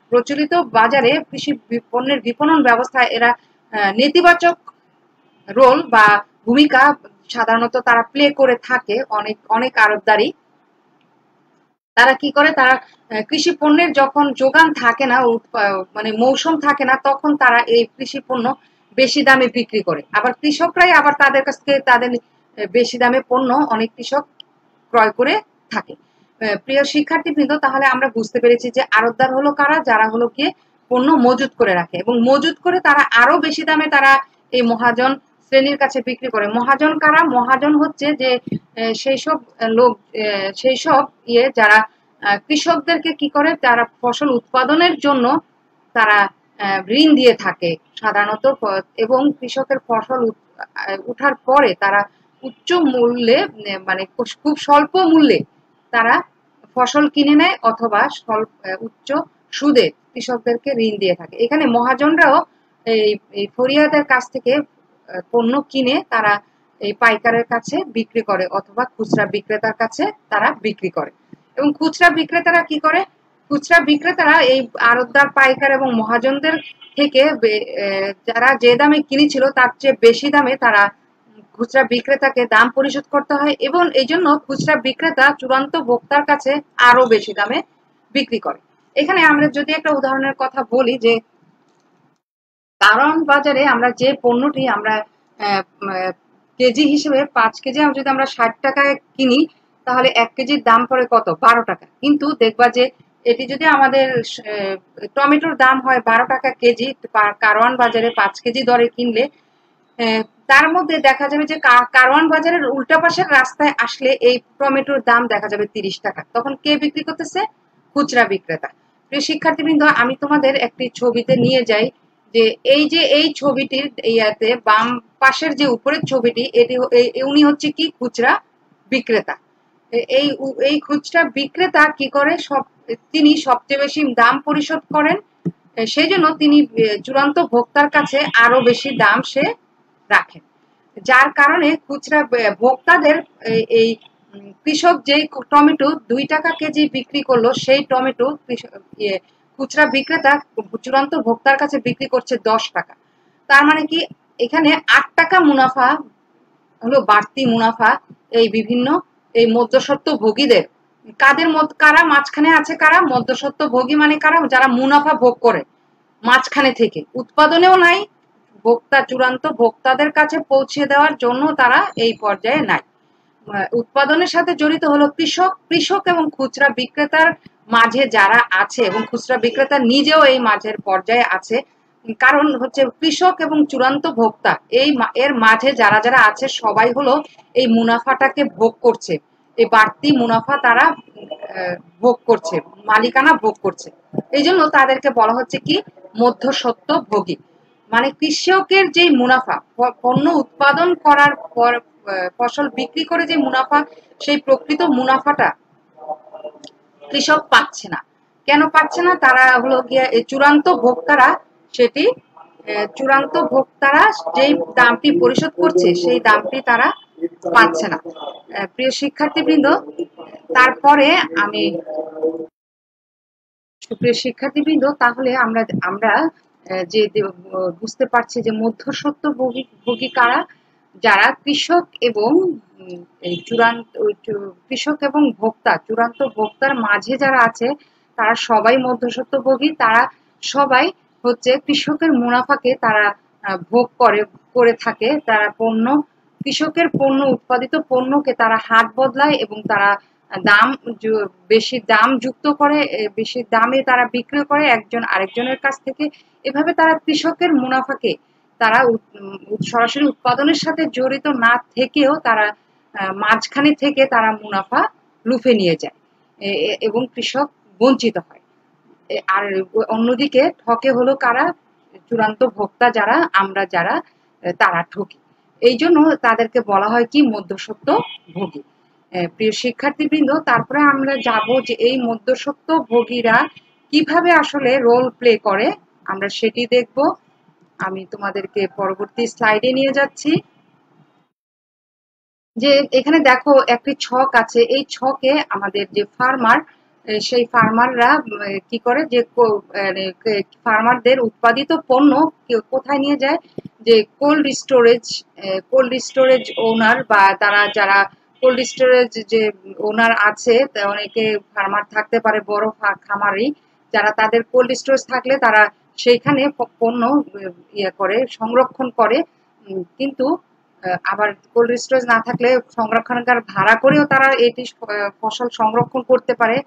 [SPEAKER 1] প্রচলিত বাজারে কৃষি পণ্যের বিপণন ব্যবস্থায় এরা নেতিবাচক রোল বা ভূমিকা সাধারণত তারা প্লে করে থাকে। অনেক আড়তদারই তারা কি করে, তারা কৃষি পণ্যের যখন যোগান থাকে না, মানে মৌসুম থাকে না, তখন তারা এই কৃষি পণ্য বেশি দামে বিক্রি করে। আবার কৃষকরাই আবার তাদের কাছ থেকে তাদের বেশি দামে পণ্য অনেক কৃষক ক্রয় করে থাকে। প্রিয় শিক্ষার্থীবৃন্দ, তাহলে আমরা বুঝতে পেরেছি যে আড়তদার হলো কারা? যারা হলো গিয়ে পণ্য মজুত করে রাখে এবং মজুত করে তারা আরো বেশি দামে তারা এই মহাজন শ্রেণীর কাছে বিক্রি করে। মহাজন কারা? মহাজন হচ্ছে যে সেই সব লোক, সেই সব যারা কৃষকদেরকে কি করে, তারা ফসল উৎপাদনের জন্য তারা ঋণ দিয়ে থাকে সাধারণত, এবং কৃষকের ফসল উঠার পরে তারা উচ্চ মূল্যে, মানে খুব স্বল্প মূল্যে তারা ফসল কিনে নেয় অথবা উচ্চ সুদে কৃষকদেরকে ঋণ দিয়ে থাকে। এখানে মহাজনরাও এই ফরিয়াদের কাছ থেকে পণ্য কিনে তারা এই পাইকারের কাছে বিক্রি করে অথবা খুচরা বিক্রেতার কাছে তারা বিক্রি করে। এবং খুচরা বিক্রেতারা কি করে? খুচরা বিক্রেতারা এই আড়তদার, পাইকার এবং মহাজনদের থেকে যারা যে দামে কিনেছিল তার চেয়ে বেশি দামে তারা খুচরা বিক্রেতাকে দাম পরিশোধ করতে হয়, এবং এই জন্য খুচরা বিক্রেতা চূড়ান্ত ভোক্তার কাছে আরো বেশি দামে বিক্রি করে। এখানে আমরা যদি একটা উদাহরণের কথা বলি যে কারওয়ান বাজারে আমরা যে পণ্যটি আমরা কেজি হিসেবে 5 কেজি যদি আমরা 60 টাকায় কিনি তাহলে 1 কেজির দাম পড়ে কত? 12 টাকা। কিন্তু দেখবা যে এটি যদি আমাদের টমেটোর দাম হয় 12 টাকা কেজি, কারওয়ান বাজারে 5 কেজি দরে কিনলে তার মধ্যে দেখা যাবে যে কারওয়ান বাজারের উল্টা পাশের রাস্তায় আসলে এই টমেটোর দাম দেখা যাবে 30 টাকা। তখন কে বিক্রি করতেছে? খুচরা বিক্রেতা। প্রিয় শিক্ষার্থীবৃন্দ, আমি তোমাদের একটি ছবিতে নিয়ে যাই যে এই ছবিটির ইয়াতে বাম পাশের যে উপরের ছবিটি, উনি হচ্ছে কি? খুচরা বিক্রেতা। এই খুচরা বিক্রেতা কি করে? তিনি সবচেয়ে বেশি দাম পরিশোধ করেন, সেই জন্য তিনি চূড়ান্ত ভোক্তার কাছে আরো বেশি দাম সে রাখেন, যার কারণে খুচরা ভোক্তাদের এই কৃষক যেই টমেটো 2 টাকা কেজি বিক্রি করলো, সেই টমেটো খুচরা বিক্রেতা চূড়ান্ত ভোক্তার কাছে বিক্রি করছে 10 টাকা। তার মানে কি এখানে 8 টাকা মুনাফা হলো বাড়তি মুনাফা এই বিভিন্ন এই মধ্যস্বত্ব ভোগীদের। কারা মাঝখানে আছে? কারা মধ্যস্বত্ব ভোগী? মানে কারা? যারা মুনাফা ভোগ করে মাঝখানে থেকে, উৎপাদনেও নাই, ভোক্তা চূড়ান্ত ভোক্তাদের কাছে পৌঁছে দেওয়ার জন্য তারা এই পর্যায়ে নাই। উৎপাদনের সাথে জড়িত হলো কৃষক এবং খুচরা বিক্রেতার মাঝে যারা আছে, এবং খুচরা বিক্রেতা নিজেও এই মাঝের পর্যায়ে আছে। কারণ হচ্ছে কৃষক এবং চূড়ান্ত ভোক্তা এর মাঝে যারা যারা আছে সবাই হলো এই মুনাফাটাকে ভোগ করছে, এই বাড়তি মুনাফা তারা ভোগ করছে, মালিকানা ভোগ করছে। এই জন্য তাদেরকে বলা হচ্ছে কি? মধ্যস্বত্ব ভোগী। মানে কৃষকের যে মুনাফা, পণ্য উৎপাদন করার পর ফসল বিক্রি করে যে মুনাফা, সেই প্রকৃত মুনাফাটা কৃষক পাচ্ছে না। কেন পাচ্ছে না? তারা হলো গিয়ে চূড়ান্ত ভোক্তারা, চূড়ান্ত ভোক্তারা যেই দামটি পরিশোধ করছে সেই দামটি তারা পাচ্ছে না। প্রিয় শিক্ষার্থীবৃন্দ, তারপরে আমি সুপ্রিয় শিক্ষার্থীবৃন্দ, তাহলে আমরা আমরা যে বুঝতে পারছি যে মধ্যস্বত্বভোগী কারা, যারা কৃষক এবং কৃষক এবং ভোক্তা, চূড়ান্ত ভোক্তার মাঝে যারা আছে তারা সবাই মধ্যস্বত্বভোগী। তারা সবাই হচ্ছে কৃষকের মুনাফাকে তারা ভোগ করে থাকে। তারা কৃষকের পণ্য, উৎপাদিত পণ্যকে তারা হাত বদলায় এবং তারা দাম বেশি দাম যুক্ত করে, বেশি দামে তারা বিক্রি করে একজন আরেকজনের কাছ থেকে। এভাবে তারা কৃষকের মুনাফাকে তারা সরাসরি উৎপাদনের সাথে জড়িত না থেকেও তারা মাঝখানে থেকে তারা মুনাফা লুফে নিয়ে যায় এবং কৃষক বঞ্চিত হয়। আর অন্যদিকে ঠকে হলো কারা? চূড়ান্ত ভোক্তা যারা, আমরা যারা, তারা ঠকি। এই জন্য তাদেরকে বলা হয় কি? মধ্যস্বত্বভোগী। প্রিয় শিক্ষার্থীবৃন্দ, তারপরে আমরা যাব যে এই মধ্যস্বত্বভোগীরা কিভাবে আসলে রোল প্লে করে, আমরা সেটি দেখব। আমি তোমাদেরকে পরবর্তী স্লাইডে নিয়ে যাচ্ছি। যে এখানে দেখো একটি ছক আছে, এই ছকে আমাদের যে ফার্মার, সেই ফার্মাররা কি করে, যে ফার্মারদের উৎপাদিত পণ্য কোথায় নিয়ে যায়? যে কোল্ড স্টোরেজ ওনার, বা তারা যারা কোল্ড স্টোরেজ যে ওনার আছে, অনেকে ফার্মার থাকতে পারে বড় খামারি, যারা তাদের কোল্ড স্টোরেজ থাকলে তারা সেইখানে পণ্য সংরক্ষণ করে। কিন্তু আবার কোল্ড স্টোরেজ না থাকলে সংরক্ষণাগার ভাড়া করেও তারা এটি ফসল সংরক্ষণ করতে পারে।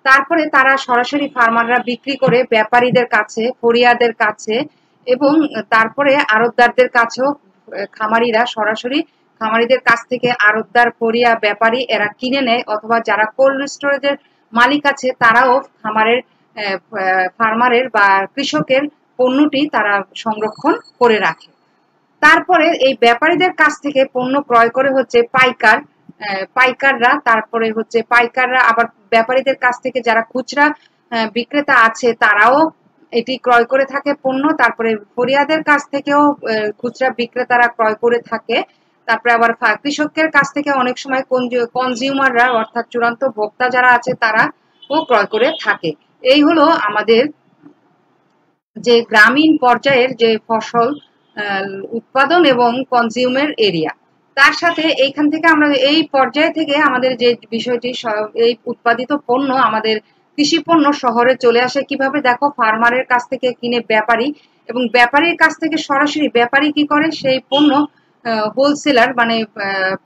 [SPEAKER 1] তারপরে তারা সরাসরি ফার্মাররা বিক্রি করে ব্যাপারীদের কাছে, ফরিয়াদের কাছে, এবং তারপরে আড়তদারদের কাছেও খামারিরা সরাসরি খামারিদের কাছ থেকে আড়তদার, ফরিয়া, ব্যাপারী এরা কিনে নেয়, অথবা যারা কোল্ড স্টোরেজের মালিক আছে তারাও ফার্মারের বা কৃষকের পণ্যটি তারা সংরক্ষণ করে রাখে। তারপরে এই ব্যাপারীদের কাছ থেকে পণ্য ক্রয় করে হচ্ছে পাইকাররা, তারপরে হচ্ছে পাইকাররা আবার ব্যাপারীদের কাছ থেকে যারা খুচরা বিক্রেতা আছে তারাও এটি ক্রয় করে থাকে পণ্য। তারপরে ফরিয়াদের কাছ থেকেও খুচরা বিক্রেতারা ক্রয় করে থাকে। তারপরে আবার কৃষকের কাছ থেকে অনেক সময় কনজিউমাররা, অর্থাৎ চূড়ান্ত ভোক্তা যারা আছে তারাও ক্রয় করে থাকে। এই হলো আমাদের যে গ্রামীণ পর্যায়ের যে ফসল উৎপাদন এবং কনজিউমের এরিয়া। তার সাথে এইখান থেকে আমরা এই পর্যায় থেকে আমাদের যে বিষয়টি, এই উৎপাদিত পণ্য আমাদের কৃষি পণ্য শহরে চলে আসে কিভাবে? দেখো, ফার্মারের কাছ থেকে কিনে ব্যাপারী, এবং ব্যাপারীর কাছ থেকে সরাসরি ব্যাপারী কি করে, সেই পণ্য হোলসেলার মানে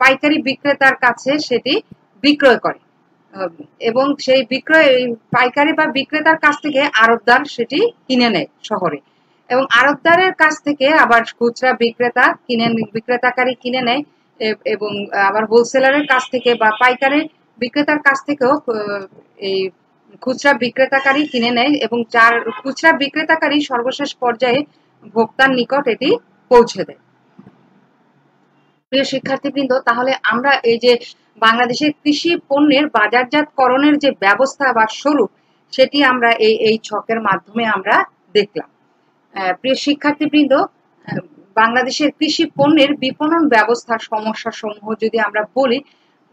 [SPEAKER 1] পাইকারি বিক্রেতার কাছে সেটি বিক্রয় করে, এবং সেই পাইকারি বা বিক্রেতার কাছ থেকে আড়তদার সেটি কিনে নেয় শহরে, এবং আড়তদারের কাছ থেকে আবার খুচরা বিক্রেতাকারী কিনে নেয়, এবং আবার হোলসেলারের কাছ থেকে বা পাইকারি বিক্রেতার কাছ থেকেও এই খুচরা বিক্রেতাকারী কিনে নেয়, এবং যার খুচরা বিক্রেতাকারী সর্বশেষ পর্যায়ে ভোক্তার নিকট এটি পৌঁছে দেয়। প্রিয় শিক্ষার্থীবৃন্দ, তাহলে আমরা এই যে বাংলাদেশের কৃষি পণ্যের বাজারজাতকরণের যে ব্যবস্থা বা স্বরূপ, সেটি আমরা এই ছকের মাধ্যমে আমরা দেখলাম। প্রিয় শিক্ষার্থীবৃন্দ, বাংলাদেশের কৃষি পণ্যের বিপণন ব্যবস্থার সমস্যা সমূহ যদি আমরা বলি,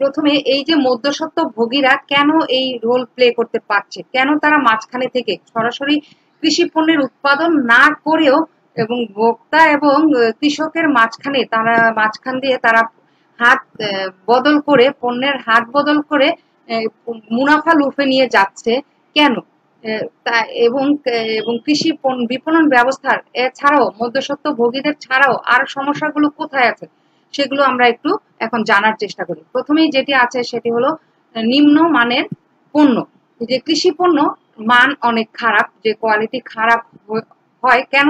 [SPEAKER 1] প্রথমে এই যে মধ্যস্বত্বভোগীরা কেন এই রোল প্লে করতে পারছে, কেন তারা মাঝখানে থেকে সরাসরি কৃষি পণ্যের উৎপাদন না করেও এবং ভোক্তা এবং কৃষকের মাঝখান দিয়ে তারা পণ্যের হাত বদল করে মুনাফা লুফে নিয়ে যাচ্ছে কেন? এবং কৃষি বিপণন ব্যবস্থার এছাড়াও মধ্যস্বত্বভোগীদের ছাড়াও আর সমস্যাগুলো কোথায় আছে, সেগুলো আমরা একটু এখন জানার চেষ্টা করি। প্রথমেই যেটি আছে সেটি হলো নিম্ন মানের পণ্য। যে কৃষি পণ্য মান অনেক খারাপ, যে কোয়ালিটি খারাপ হয় কেন?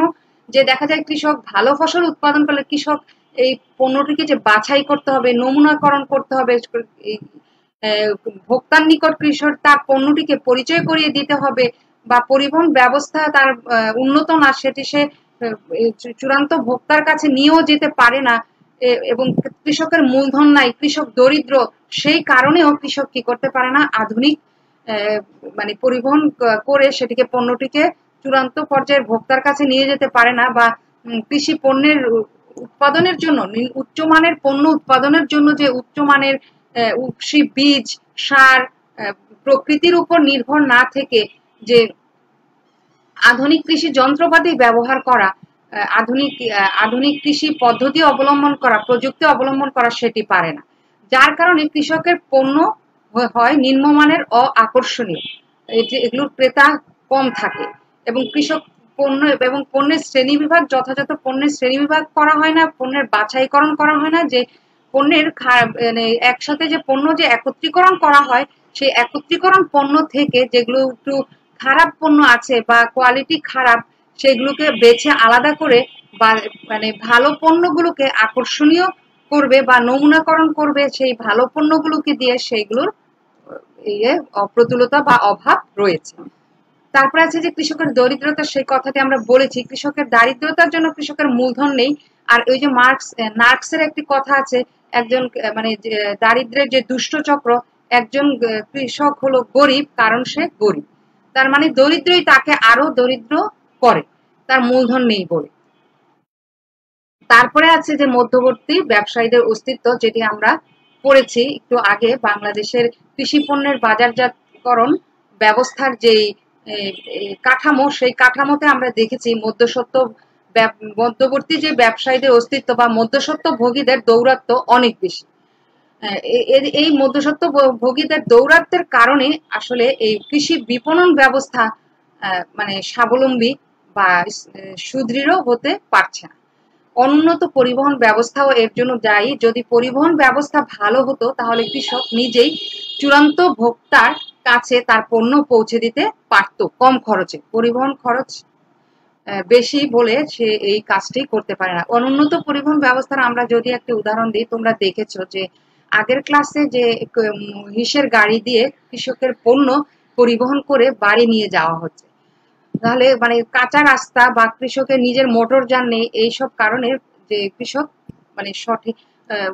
[SPEAKER 1] যে দেখা যায় কৃষক ভালো ফসল উৎপাদন করলে কৃষক এই পণ্যটিকে যে বাছাই করতে হবে, নমুনাকরণ করতে হবে, ভোক্তার নিকট কৃষক তার পণ্যটিকে পরিচয় করিয়ে দিতে হবে, বা পরিবহন ব্যবস্থা তার উন্নত না, সেটি সে চূড়ান্ত ভোক্তার কাছে নিয়েও যেতে পারে না, এবং কৃষকের মূলধন নাই, কৃষক দরিদ্র, সেই কারণেও কৃষক কি করতে পারে না, আধুনিক মানে পরিবহন করে সেটিকে পণ্যটিকে চূড়ান্ত পর্যায়ের ভোক্তার কাছে নিয়ে যেতে পারে না, বা কৃষি পণ্যের উৎপাদনের জন্য, উচ্চমানের পণ্য উৎপাদনের জন্য যে উচ্চমানের বীজ, সার, প্রকৃতির উপর নির্ভর না থেকে যে আধুনিক কৃষি যন্ত্রপাতি ব্যবহার করা, আধুনিক কৃষি পদ্ধতি অবলম্বন করা, প্রযুক্তি অবলম্বন করা, সেটি পারে না। যার কারণে কৃষকের পণ্য হয় নিম্নমানের, আকর্ষণীয়, এগুলোর ক্রেতা কম থাকে এবং কৃষক পণ্য এবং পণ্যের শ্রেণীবিভাগ, যথাযথ পণ্যের শ্রেণীবিভাগ করা হয় না, পণ্যের বাছাইকরণ করা হয় না, যে পণ্যের মানে একসাথে যে পণ্য যে একত্রীকরণ করা হয়, সেই একত্রীকরণ পণ্য থেকে যেগুলো একটু খারাপ পণ্য আছে বা কোয়ালিটি খারাপ, সেগুলোকে বেছে আলাদা করে বা মানে ভালো পণ্যগুলোকে আকর্ষণীয় করবে বা নমুনাকরণ করবে, সেই ভালো পণ্যগুলোকে দিয়ে সেইগুলোর অপ্রতুলতা বা অভাব রয়েছে। তারপরে আছে যে কৃষকের দরিদ্রতা, সেই কথাটি আমরা বলেছি। কৃষকের দারিদ্রতার জন্য কৃষকের মূলধন নেই। আর ওই যে নার্কসের একটি কথা আছে, একজন মানে দারিদ্রের যে দুষ্ট চক্র, একজন কৃষক হলো গরিব কারণ সে গরিব। তার মানে দরিদ্রই তাকে আরো দরিদ্র করে, তার মূলধন নেই বলে। তারপরে আছে যে মধ্যবর্তী ব্যবসায়ীদের অস্তিত্ব, যেটি আমরা পড়েছি একটু আগে। বাংলাদেশের কৃষি পণ্যের বাজারজাতকরণ ব্যবস্থার যেই কাঠামো, সেই কাঠামোতে আমরা দেখেছি মধ্যবর্তী যে ব্যবসায়ীদের অস্তিত্ব বা মধ্যস্বত্ব ভোগীদের দৌরাত্ম্য অনেক বেশি। এই মধ্যস্বত্ব ভোগীদের দৌরাত্বের কারণে আসলে এই কৃষি বিপণন ব্যবস্থা মানে স্বাবলম্বী বা সুদৃঢ় হতে পারছে না। অনুন্নত পরিবহন ব্যবস্থাও এর জন্য দায়ী। যদি পরিবহন ব্যবস্থা ভালো হতো তাহলে কৃষক নিজেই চূড়ান্ত ভোক্তার কাছে তার পণ্য পৌঁছে দিতে পারত কম খরচে। পরিবহন খরচ বেশি বলে সে এই কাজটি করতে পারে না। অনুন্নত পরিবহন ব্যবস্থার আমরা যদি একটা উদাহরণ দিই, তোমরা দেখেছো যে আগের ক্লাসে যে হিসের গাড়ি দিয়ে কৃষকের পণ্য পরিবহন করে বাড়ি নিয়ে যাওয়া হচ্ছে। তাহলে মানে কাঁচা রাস্তা বা কৃষকের নিজের মোটর যান নেই, এইসব কারণে যে কৃষক মানে সঠিক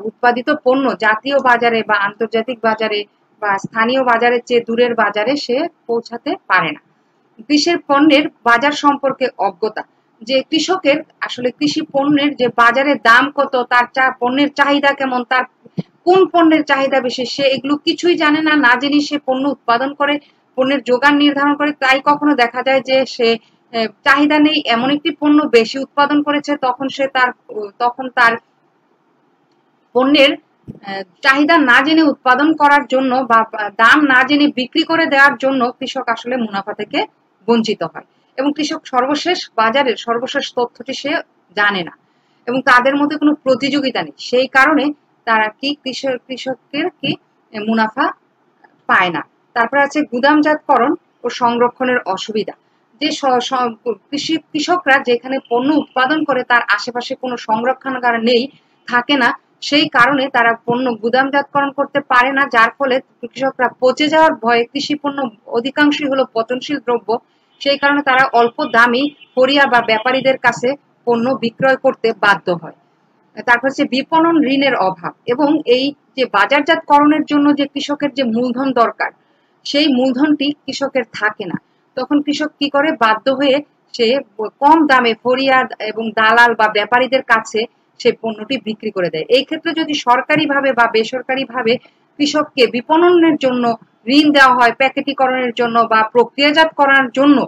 [SPEAKER 1] উৎপাদিত পণ্য জাতীয় বাজারে বা আন্তর্জাতিক বাজারে বা স্থানীয় বাজারের চেয়ে দূরের বাজারে সে পৌঁছাতে পারে না। কৃষির পণ্যের বাজার সম্পর্কে অজ্ঞতা, যে কৃষকের আসলে কৃষি পণ্যের যে বাজারের দাম কত, তার পণ্যের চাহিদা কেমন, তার কোন পণ্যের চাহিদা বেশি, সে এগুলো কিছুই জানে না। না জেনে সে পণ্য উৎপাদন করে, পণ্যের যোগান নির্ধারণ করে। তাই কখনো দেখা যায় যে সে চাহিদা নেই এমন একটি পণ্য বেশি উৎপাদন করেছে, তখন তার পণ্যের চাহিদা না জেনে উৎপাদন করার জন্য বা দাম না জেনে বিক্রি করে দেওয়ার জন্য কৃষক আসলে মুনাফা থেকে বঞ্চিত হয় এবং কৃষক বাজারের সর্বশেষ তথ্যটি সে জানে না এবং তাদের মধ্যে কোনো প্রতিযোগিতা নেই। সেই কারণে তারা কি কৃষকের কি মুনাফা পায় না। তারপরে আছে গুদামজাতকরণ ও সংরক্ষণের অসুবিধা, যে কৃষকরা যেখানে পণ্য উৎপাদন করে তার আশেপাশে কোনো সংরক্ষণাগার নেই, থাকে না, সেই কারণে তারা পণ্য গুদামজাতকরণ করতে পারে না। যার ফলে কৃষকরা পচে যাওয়ার ভয়ে, কৃষি পণ্য অধিকাংশই হলো পচনশীল দ্রব্য, সেই কারণে তারা অল্প দামি ফরিয়া বা ব্যাপারীদের কাছে পণ্য বিক্রয় করতে বাধ্য হয়। তারপর হচ্ছে বিপণন ঋণের অভাব এবং এই যে বাজারজাতকরণের জন্য যে কৃষকের যে মূলধন দরকার, সেই মূলধনটি কৃষকের থাকে না। তখন কৃষক কি করে, বাধ্য হয়ে সে কম দামে ফরিয়া এবং দালাল বা ব্যাপারীদের কাছে সে পণ্যটি বিক্রি করে দেয়। এই ক্ষেত্রে যদি সরকারিভাবে বা বেসরকারিভাবে কৃষককে বিপণনের জন্য ঋণ দেওয়া হয়, প্যাকেটিকরণের জন্য বা প্রক্রিয়াজাত করার জন্য,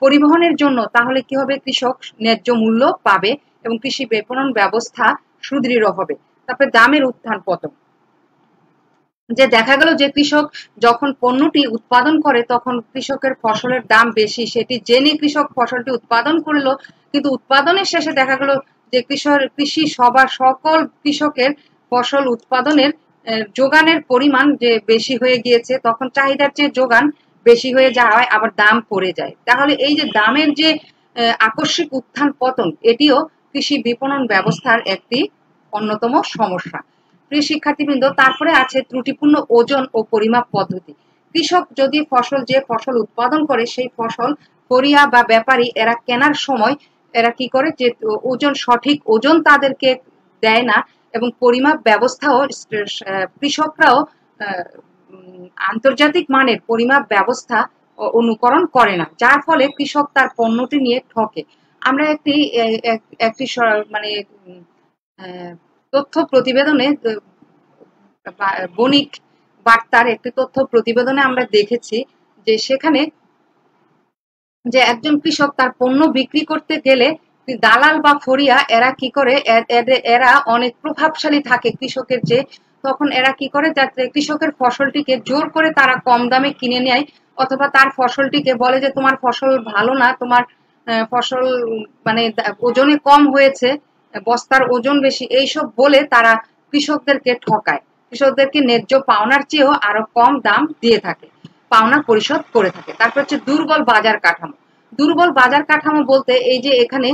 [SPEAKER 1] পরিবহনের জন্য, তাহলে কি হবে, কৃষক ন্যায্য মূল্য পাবে এবং কৃষি বিপণন ব্যবস্থা সুদৃঢ় হবে। তারপরে দামের উত্থান পতন, যে দেখা গেল যে কৃষক যখন পণ্যটি উৎপাদন করে তখন কৃষকের ফসলের দাম বেশি, সেটি জেনে কৃষক ফসলটি উৎপাদন করলো, কিন্তু উৎপাদনের শেষে দেখা গেল যে সকল কৃষকের ফসল উৎপাদনের যোগানের পরিমাণ যে বেশি হয়ে গিয়েছে, তখন চাহিদার চেয়ে যোগান বেশি হয়ে যাওয়ায় আবার দাম পড়ে যায়। তাহলে এই যে দামের যে আকস্মিক উত্থান পতন, এটিও কৃষি বিপণন ব্যবস্থার একটি অন্যতম সমস্যা। প্রিয় শিক্ষার্থীবৃন্দ, তারপরে আছে ত্রুটিপূর্ণ ওজন ও পরিমাপ পদ্ধতি। কৃষক যদি যে ফসল উৎপাদন করে, সেই ফসল ফরিয়া বা ব্যাপারী এরা কেনার সময় এরা কি করে, যে সঠিক ওজন তাদেরকে দেয় না এবং পরিমাপ ব্যবস্থাও কৃষকরাও আন্তর্জাতিক মানের পরিমাপ ব্যবস্থা অনুকরণ করে না, যার ফলে কৃষক তার পণ্যটি নিয়ে ঠকে। আমরা একটি মানে আহ, তথ্য প্রতিবেদনে বণিক বার্তার একটি তথ্য প্রতিবেদনে আমরা দেখেছি যে সেখানে যে একজন কৃষক তার পণ্য বিক্রি করতে গেলে দালাল বা ফরিয়া এরা কি করে, এরা অনেক প্রভাবশালী থাকে কৃষকের যে, তখন এরা কি করে যাতে কৃষকের ফসলটিকে জোর করে তারা কম দামে কিনে নেয়, অথবা তার ফসলটিকে বলে যে তোমার ফসল ভালো না, তোমার ফসল মানে ওজনে কম হয়েছে, বস্তার ওজন বেশি, এইসব বলে তারা কৃষকদেরকে ঠকায়, কৃষকদেরকে ন্যায্য পাওনার চেয়েও আরো কম দাম দিয়ে থাকে, পাওনা পরিশোধ করে থাকে। তারপর হচ্ছে দুর্বল বাজার কাঠামো। দুর্বল বাজার কাঠামো বলতে এই যে এখানে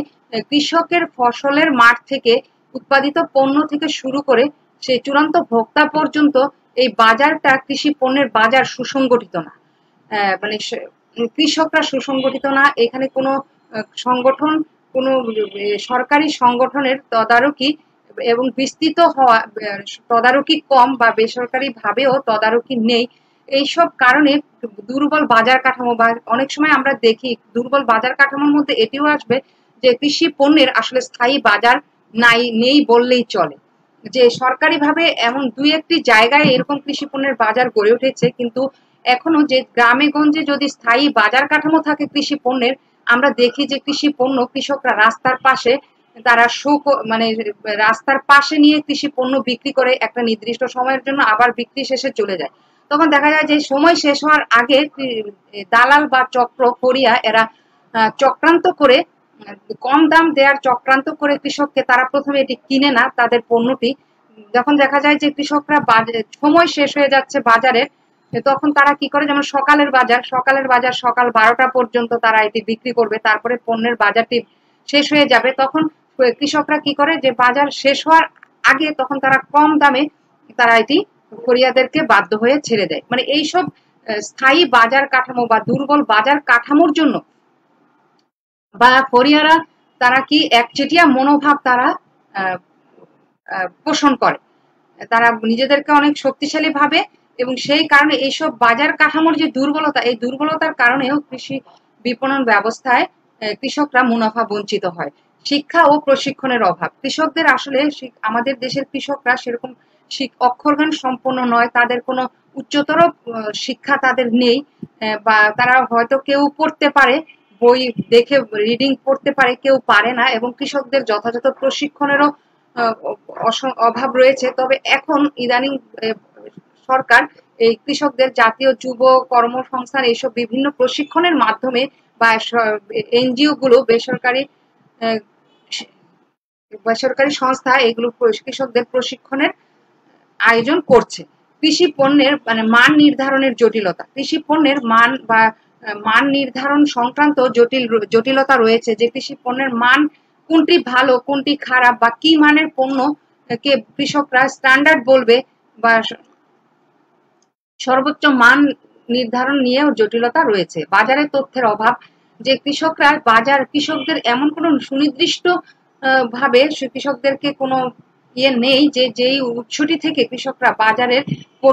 [SPEAKER 1] কৃষকের ফসলের মাঠ থেকে উৎপাদিত পণ্য থেকে শুরু করে সেই চূড়ান্ত ভোক্তা পর্যন্ত এই বাজারটা, কৃষি পণ্যের বাজার সুসংগঠিত না। মানে কৃষকরা সুসংগঠিত না, এখানে কোনো সংগঠন, কোনো সরকারি সংগঠনের তদারকি এবং বিস্তৃত হওয়া, তদারকি কম বা বেসরকারি ভাবেও তদারকি নেই, এইসব কারণে দুর্বল বাজার কাঠামো, বা অনেক সময় আমরা দেখি দুর্বল বাজার কাঠামোর মধ্যে এটিও আসবে যে কৃষি পণ্যের আসলে স্থায়ী বাজার নেই বললেই চলে। যে সরকারিভাবে এমন দুই একটি জায়গায় এরকম কৃষি পণ্যের বাজার গড়ে উঠেছে, কিন্তু এখনো যে গ্রামে গঞ্জে যদি স্থায়ী বাজার কাঠামো থাকে কৃষি পণ্যের, আমরা দেখি যে কৃষি পণ্য কৃষকরা রাস্তার পাশে, তারা মানে রাস্তার পাশে নিয়ে কৃষি পণ্য বিক্রি করে একটা নির্দিষ্ট সময়ের জন্য, আবার বিক্রি শেষে চলে যায়। তখন দেখা যায় যে সময় শেষ হওয়ার আগে দালাল বা চক্র ফরিয়া এরা চক্রান্ত করে, কম দাম দেওয়ার চক্রান্ত করে কৃষককে, তারা প্রথমে এটি কিনে না তাদের পণ্যটি, যখন দেখা যায় যে কৃষকরা সময় শেষ হয়ে যাচ্ছে বাজারে, তখন তারা কি করে, যেমন সকালের বাজার সকাল 12টা পর্যন্ত তারা এটি বিক্রি করবে, তারপরে পণ্যের বাজারটি শেষ হয়ে যাবে, তখন কৃষকরা কি করে যে বাজার শেষ হওয়ার আগে তখন তারা কম দামে তারা এটি ফরিয়াদেরকে বাধ্য হয়ে ছেড়ে দেয়। মানে এইসব স্থায়ী বাজার কাঠামো বা দুর্বল বাজার কাঠামোর জন্য বা ফরিয়ারা তারা কি একচেটিয়া মনোভাব তারা পোষণ করে, তারা নিজেদেরকে অনেক শক্তিশালী ভাবে, এবং সেই কারণে এইসব বাজার কাঠামোর যে দুর্বলতা, এই দুর্বলতার কারণেও কৃষি বিপণন ব্যবস্থায় কৃষকরা মুনাফা বঞ্চিত হয়। শিক্ষা ও প্রশিক্ষণের অভাব, কৃষকদের আসলে আমাদের দেশের কৃষকরা সেরকম অক্ষরজ্ঞান সম্পন্ন নয়, তাদের কোনো উচ্চতর শিক্ষা তাদের নেই, বা তারা হয়তো কেউ পড়তে পারে, বই দেখে রিডিং পড়তে পারে, কেউ পারে না, এবং কৃষকদের যথাযথ প্রশিক্ষণেরও অভাব রয়েছে। তবে এখন ইদানিং সরকার এই কৃষকদের জাতীয় যুব কর্মসংস্থান এইসব বিভিন্ন প্রশিক্ষণের মাধ্যমে, বা এনজিও গুলো, বেসরকারি সংস্থা এগুলো কৃষকদের প্রশিক্ষণের আয়োজন করছে। কৃষি পণ্যের মানে মান নির্ধারণের জটিলতা, কৃষি পণ্যের মান বা মান নির্ধারণ সংক্রান্ত জটিলতা রয়েছে, যে কৃষি পণ্যের মান কোনটি ভালো কোনটি খারাপ, বা কি মানের পণ্য কে কৃষকরা স্ট্যান্ডার্ড বলবে, বা সর্বোচ্চ মান নির্ধারণ নিয়েও জটিলতা রয়েছে। বাজারে তথ্যের অভাব, যে কৃষকদের এমন কোনো সুনির্দিষ্ট ভাবে কৃষকদেরকে কোনো নেই যে যেই উৎসটি থেকে কৃষকরা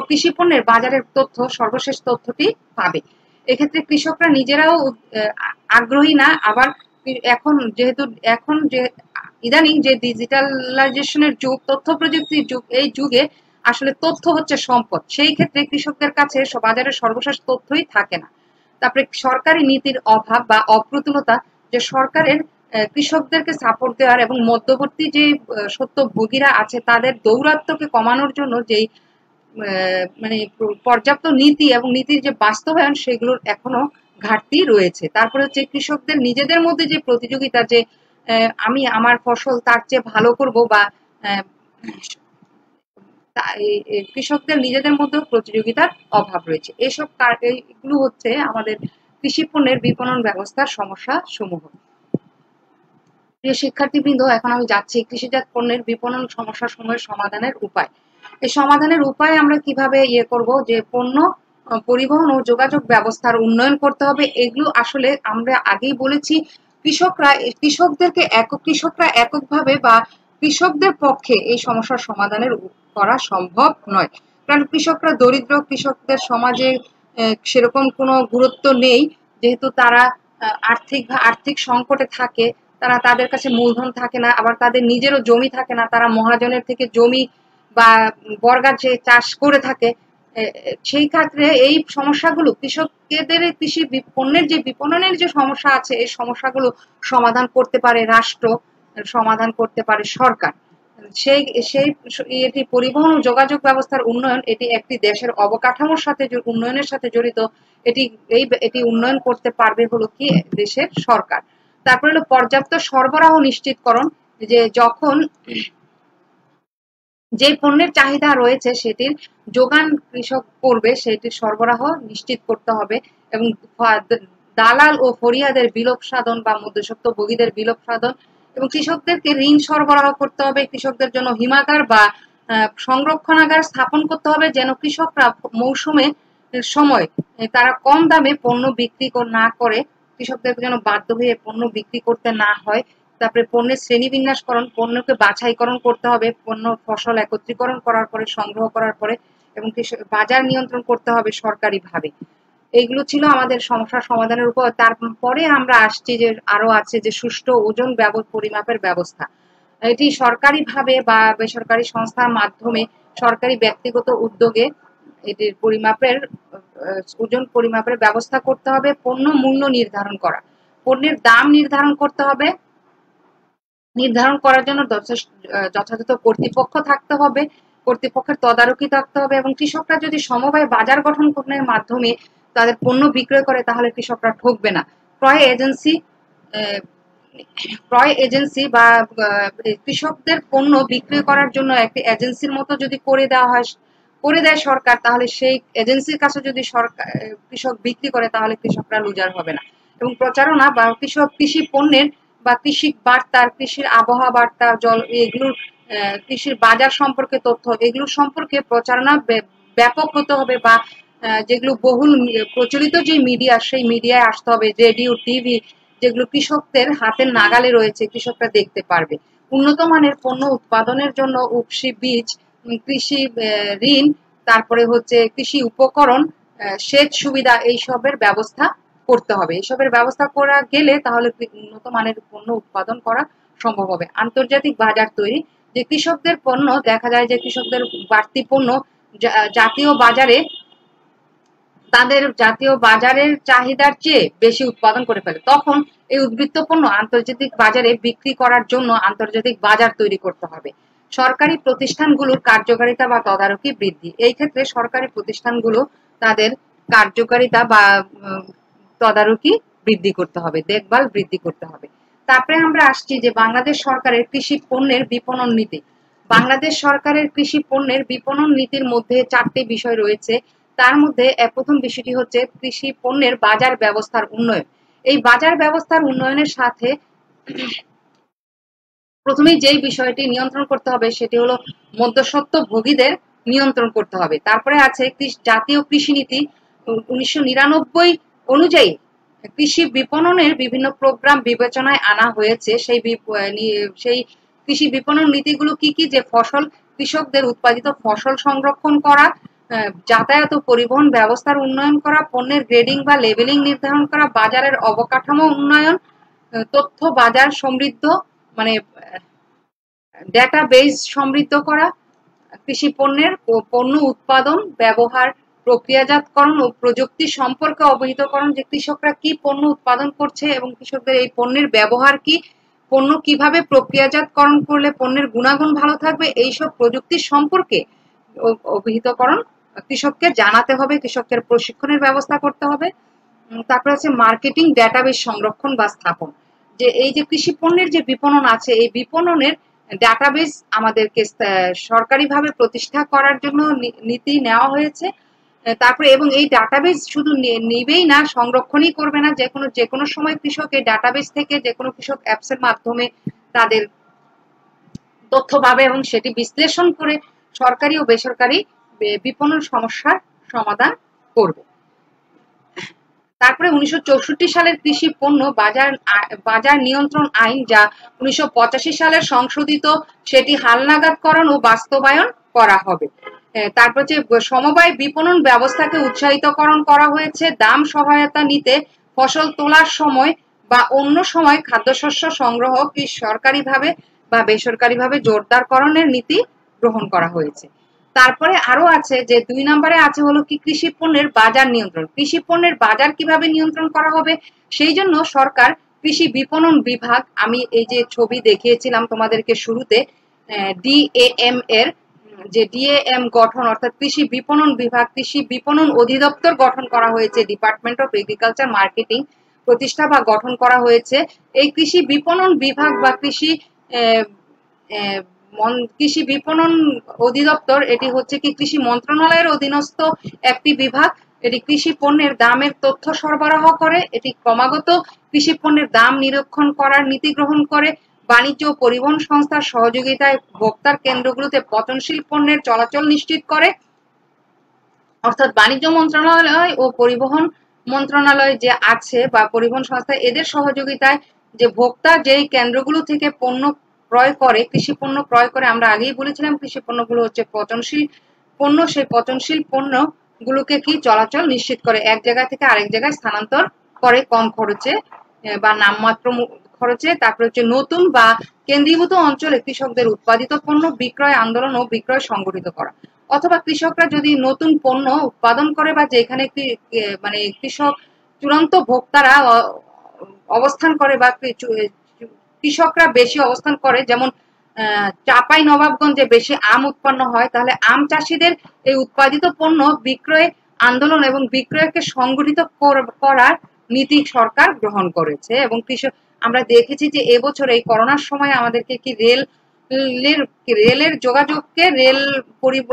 [SPEAKER 1] কৃষি পণ্যের বাজারের তথ্য, সর্বশেষ তথ্যটি পাবে। এক্ষেত্রে কৃষকরা নিজেরাও আগ্রহী না, আবার এখন যে ইদানিং যে ডিজিটালাইজেশনের যুগ, তথ্য প্রযুক্তির যুগ, এই যুগে আসলে তথ্য হচ্ছে সম্পদ, সেই ক্ষেত্রে কৃষকদের কাছে বাজারের সর্বশেষ তথ্যই থাকে না। তারপরে সরকারি নীতির অভাব বা অপ্রতুলতা, যে সরকারের কৃষকদেরকে সাপোর্ট দেওয়ার এবং মধ্যবর্তী যে স্বত্বভোগীরা আছে তাদের দৌরাত্ম্যকে কমানোর জন্য যেই মানে পর্যাপ্ত নীতি এবং নীতির যে বাস্তবায়ন, সেগুলোর এখনো ঘাটতি রয়েছে। তারপরে হচ্ছে কৃষকদের নিজেদের মধ্যে যে প্রতিযোগিতা, যে আমি আমার ফসল তার চেয়ে ভালো করব, বা কৃষকদের নিজেদের মধ্যেও প্রতিযোগিতার অভাব রয়েছে। এগুলো হচ্ছে আমাদের কৃষি পণ্যের বিপণন ব্যবস্থার সমস্যা সমূহ। প্রিয় শিক্ষার্থীবৃন্দ, এখন আমি যাচ্ছি কৃষিজাত পণ্যের বিপণন সমস্যা সমূহের সমাধানের উপায়। এই সমাধানের উপায় আমরা কিভাবে করব, যে পণ্য পরিবহন ও যোগাযোগ ব্যবস্থার উন্নয়ন করতে হবে। এগুলো আসলে আমরা আগেই বলেছি, কৃষকরা এককভাবে বা কৃষকদের পক্ষে এই সমস্যার সমাধানের করা সম্ভব নয়, কারণ কৃষকরা দরিদ্র, কৃষকদের সমাজে সেরকম কোনো গুরুত্ব নেই, যেহেতু তারা আর্থিক সংকটে থাকে, তাদের কাছে মূলধন থাকে না, আবার তাদের নিজেরও জমি থাকে না, তারা মহাজনের থেকে জমি বা বর্গা যে চাষ করে থাকে। সেই ক্ষেত্রে এই সমস্যাগুলো কৃষকদের কৃষি পণ্যের যে বিপণনের যে সমস্যা আছে, এই সমস্যাগুলো সমাধান করতে পারে রাষ্ট্র, সমাধান করতে পারে সরকার। সেই সেই এটি পরিবহন ও যোগাযোগ ব্যবস্থার উন্নয়ন, এটি একটি দেশের অবকাঠামোর সাথে উন্নয়নের সাথে জড়িত। এটি উন্নয়ন করতে পারবে হলো কি দেশের সরকার। তারপরে হলো পর্যাপ্ত সরবরাহ নিশ্চিতকরণ, যে যখন যে পণ্যের চাহিদা রয়েছে সেটির যোগান কৃষক করবে, সেটির সরবরাহ নিশ্চিত করতে হবে। এবং দালাল ও ফরিয়াদের বিলোপ সাধন বা মধ্যস্বত্বভোগীদের বিলোপ সাধন, এবং কৃষকদেরকে ঋণ সরবরাহ করতে হবে। কৃষকদের জন্য হিমাগার বা সংরক্ষণাগার স্থাপন করতে হবে, যেন কৃষকরা মৌসুমে সময় তারা কম দামে পণ্য বিক্রি না করে, কৃষকদের যেন বাধ্য হয়ে পণ্য বিক্রি করতে না হয়। তারপরে পণ্যের শ্রেণীবিন্যাসকরণ, পণ্যকে বাছাইকরণ করতে হবে, পণ্য ফসল একত্রীকরণ করার পরে, সংগ্রহ করার পরে, এবং বাজার নিয়ন্ত্রণ করতে হবে সরকারিভাবে। এইগুলো ছিল আমাদের সমস্যা সমাধানের উপর। তারপরে আমরা আসছি যে আরো আছে যে সুষ্ঠু ওজন পরিমাপের ব্যবস্থা। এটি সরকারিভাবে বা বেসরকারি সংস্থার মাধ্যমে, সরকারি ব্যক্তিগত উদ্যোগে এটির ওজন পরিমাপের ব্যবস্থা করতে হবে। পণ্য মূল্য নির্ধারণ করা, পণ্যের দাম নির্ধারণ করতে হবে। নির্ধারণ করার জন্য যথাযথ কর্তৃপক্ষ থাকতে হবে, কর্তৃপক্ষের তদারকি থাকতে হবে। এবং কৃষকরা যদি সমবায় বাজার গঠনের মাধ্যমে তাদের পণ্য বিক্রয় করে, তাহলে কৃষকরা ঠকবে না। ক্রয় এজেন্সি বা কৃষকদের পণ্য বিক্রয় করার জন্য একটি এজেন্সির মতো যদি করে দেয় সরকার, তাহলে সেই এজেন্সির কাছে যদি কৃষক বিক্রি করে, তাহলে কৃষকরা লুজার হবে না। এবং প্রচারণা বা কৃষি পণ্যের বা কৃষি বার্তা, কৃষির আবহাওয়া বার্তা, এগুলোর কৃষির বাজার সম্পর্কে তথ্য, এগুলো সম্পর্কে প্রচারণা ব্যাপক হতে হবে। বা যেগুলো বহুল প্রচলিত যে মিডিয়া, সেই মিডিয়ায় আসতে হবে। রেডিও, টিভি, যেগুলো কৃষকদের হাতের নাগালে রয়েছে, কৃষকরা দেখতে পারবে। উন্নত মানের পণ্য উৎপাদনের জন্য উফশী বীজ, কৃষি ঋণ, তারপরে হচ্ছে কৃষি উপকরণ, সেচ সুবিধা, এইসবের ব্যবস্থা করতে হবে। এইসবের ব্যবস্থা করা গেলে তাহলে উন্নত মানের পণ্য উৎপাদন করা সম্ভব হবে। আন্তর্জাতিক বাজার তৈরি, যে কৃষকদের পণ্য দেখা যায় যে কৃষকদের বাড়তি পণ্য জাতীয় বাজারে, তাদের জাতীয় বাজারের চাহিদার চেয়ে বেশি উৎপাদন করে ফেলে, তখন এই উদ্বৃত্ত পণ্য আন্তর্জাতিক বাজারে বিক্রি করার জন্য আন্তর্জাতিক বাজার তৈরি করতে হবে। সরকারি প্রতিষ্ঠানগুলোর কার্যকারিতা বা তদারকি বৃদ্ধি, এই ক্ষেত্রে সরকারি প্রতিষ্ঠানগুলো তাদের কার্যকারিতা বা তদারকি বৃদ্ধি করতে হবে, দেখভাল বৃদ্ধি করতে হবে। তারপরে আমরা আসছি যে বাংলাদেশ সরকারের কৃষি পণ্যের বিপণন নীতি। বাংলাদেশ সরকারের কৃষি পণ্যের বিপণন নীতির মধ্যে 4টি বিষয় রয়েছে। তার মধ্যে প্রথম বিষয়টি হচ্ছে কৃষি পণ্যের বাজার ব্যবস্থার উন্নয়ন। এই বাজার ব্যবস্থার উন্নয়নের সাথে প্রথমেই যেই বিষয়টি নিয়ন্ত্রণ করতে হবে সেটি হলো মধ্যস্বত্বভোগীদের নিয়ন্ত্রণ করতে হবে। তারপরে আছে জাতীয় কৃষি নীতি 1999 অনুযায়ী কৃষি বিপণনের বিভিন্ন প্রোগ্রাম বিবেচনায় আনা হয়েছে। সেই কৃষি বিপণন নীতিগুলো কি কি, যে কৃষকদের উৎপাদিত ফসল সংরক্ষণ করা, যাতায়াত ও পরিবহন ব্যবস্থার উন্নয়ন করা, পণ্যের গ্রেডিং বা লেবেলিং নির্ধারণ করা, বাজারের অবকাঠামো উন্নয়ন, তথ্য বাজার সমৃদ্ধ মানে ডেটাবেস সমৃদ্ধ করা, কৃষি পণ্যের পণ্য উৎপাদন, ব্যবহার, প্রক্রিয়াজাতকরণ ও প্রযুক্তি সম্পর্কে অবহিতকরণ, যে কৃষকরা কি পণ্য উৎপাদন করছে এবং কৃষকদের এই পণ্যের ব্যবহার কি, পণ্য কিভাবে প্রক্রিয়াজাতকরণ করলে পণ্যের গুণাগুণ ভালো থাকবে, এইসব প্রযুক্তি সম্পর্কে অবহিতকরণ কৃষককে জানাতে হবে, কৃষকের প্রশিক্ষণের ব্যবস্থা করতে হবে। তারপরে আছে মার্কেটিং ডেটাবেস সংরক্ষণ বা স্থাপন, যে এই যে কৃষি পণ্যের যে বিপণন আছে, এই বিপণনের ডাটাবেস আমাদেরকে সরকারিভাবে প্রতিষ্ঠা করার জন্য নীতি নেওয়া হয়েছে। তারপরে এবং এই ডাটাবেস শুধু নিবেই না, সংরক্ষণই করবে না, যে কোনো সময় কৃষক এই ডাটাবেস থেকে, যে কোনো কৃষক অ্যাপসের মাধ্যমে তাদের তথ্য পাবে এবং সেটি বিশ্লেষণ করে সরকারি ও বেসরকারি বিপণন সমস্যার সমাধান করবে। তারপরে 1964 সালের কৃষি পণ্য বাজার নিয়ন্ত্রণ আইন, যা 1985 সালের সংশোধিত, সেটি হালনাগাদকরণ ও বাস্তবায়ন করা হবে। তারপর যে সমবায় বিপণন ব্যবস্থাকে উৎসাহিতকরণ করা হয়েছে। দাম সহায়তা নিতে ফসল তোলার সময় বা অন্য সময় খাদ্যশস্য সংগ্রহ কি সরকারিভাবে বা বেসরকারিভাবে জোরদারকরণের নীতি গ্রহণ করা হয়েছে। তারপরে আরো আছে যে 2 নম্বরে আছে হলো কি কৃষি পণ্যের বাজার নিয়ন্ত্রণ। কৃষি পণ্যের বাজার কিভাবে নিয়ন্ত্রণ করা হবে, সেই জন্য সরকার কৃষি বিপণন বিভাগ, আমি এই যে ছবি দেখিয়েছিলাম তোমাদেরকে শুরুতে, ডিএএম এর যে ডিএএম গঠন অর্থাৎ কৃষি বিপণন বিভাগ, কৃষি বিপণন অধিদপ্তর গঠন করা হয়েছে, ডিপার্টমেন্ট অফ এগ্রিকালচার মার্কেটিং প্রতিষ্ঠা বা গঠন করা হয়েছে। এই কৃষি বিপণন বিভাগ বা কৃষি বিপণন অধিদপ্তর এটি হচ্ছে কি কৃষি মন্ত্রণালয়ের অধীনস্থ একটি বিভাগ। এটি কৃষি পণ্যের দামের তথ্য সরবরাহ করে, এটি ক্রমাগত কৃষি পণ্যের দাম নিরীক্ষণ করার নীতি গ্রহণ করে, বাণিজ্য ও পরিবহন সংস্থার সহযোগিতায় ভোক্তার কেন্দ্রগুলোতে পচনশীল পণ্যের চলাচল নিশ্চিত করে। অর্থাৎ বাণিজ্য মন্ত্রণালয় ও পরিবহন মন্ত্রণালয় যে আছে বা পরিবহন সংস্থা, এদের সহযোগিতায় যে ভোক্তা যেই কেন্দ্রগুলো থেকে পণ্য ক্রয় করে, কৃষি পণ্য ক্রয় করে, আমরা আগেই বলেছিলাম কৃষি পণ্যগুলো হচ্ছে পচনশীল পণ্য, সেই পচনশীল পণ্যগুলোকে কি চলাচল নিশ্চিত করে, এক জায়গা থেকে আরেক জায়গায় স্থানান্তর করে কম খরচে বা নামমাত্র খরচে। তারপরে হচ্ছে নতুন বা কেন্দ্রীভূত অঞ্চলে কৃষকদের উৎপাদিত পণ্য বিক্রয় আন্দোলন ও বিক্রয় সংগঠিত করা, অথবা কৃষকরা যদি নতুন পণ্য উৎপাদন করে বা যেখানে মানে কৃষক চূড়ান্ত ভোক্তারা অবস্থান করে বা কৃষকরা বেশি অবস্থান করে, যেমন চাঁপাই নবাবগঞ্জে বেশি আম উৎপন্ন হয়, তাহলে আম চাষিদের এই উৎপাদিত পণ্য বিক্রয় আন্দোলন এবং বিক্রয়কে সংগঠিত করার নীতি সরকার গ্রহণ করেছে। এবং কৃষক আমরা দেখেছি যে এবছর এই করোনার সময় আমাদেরকে কি রেলের যোগাযোগকে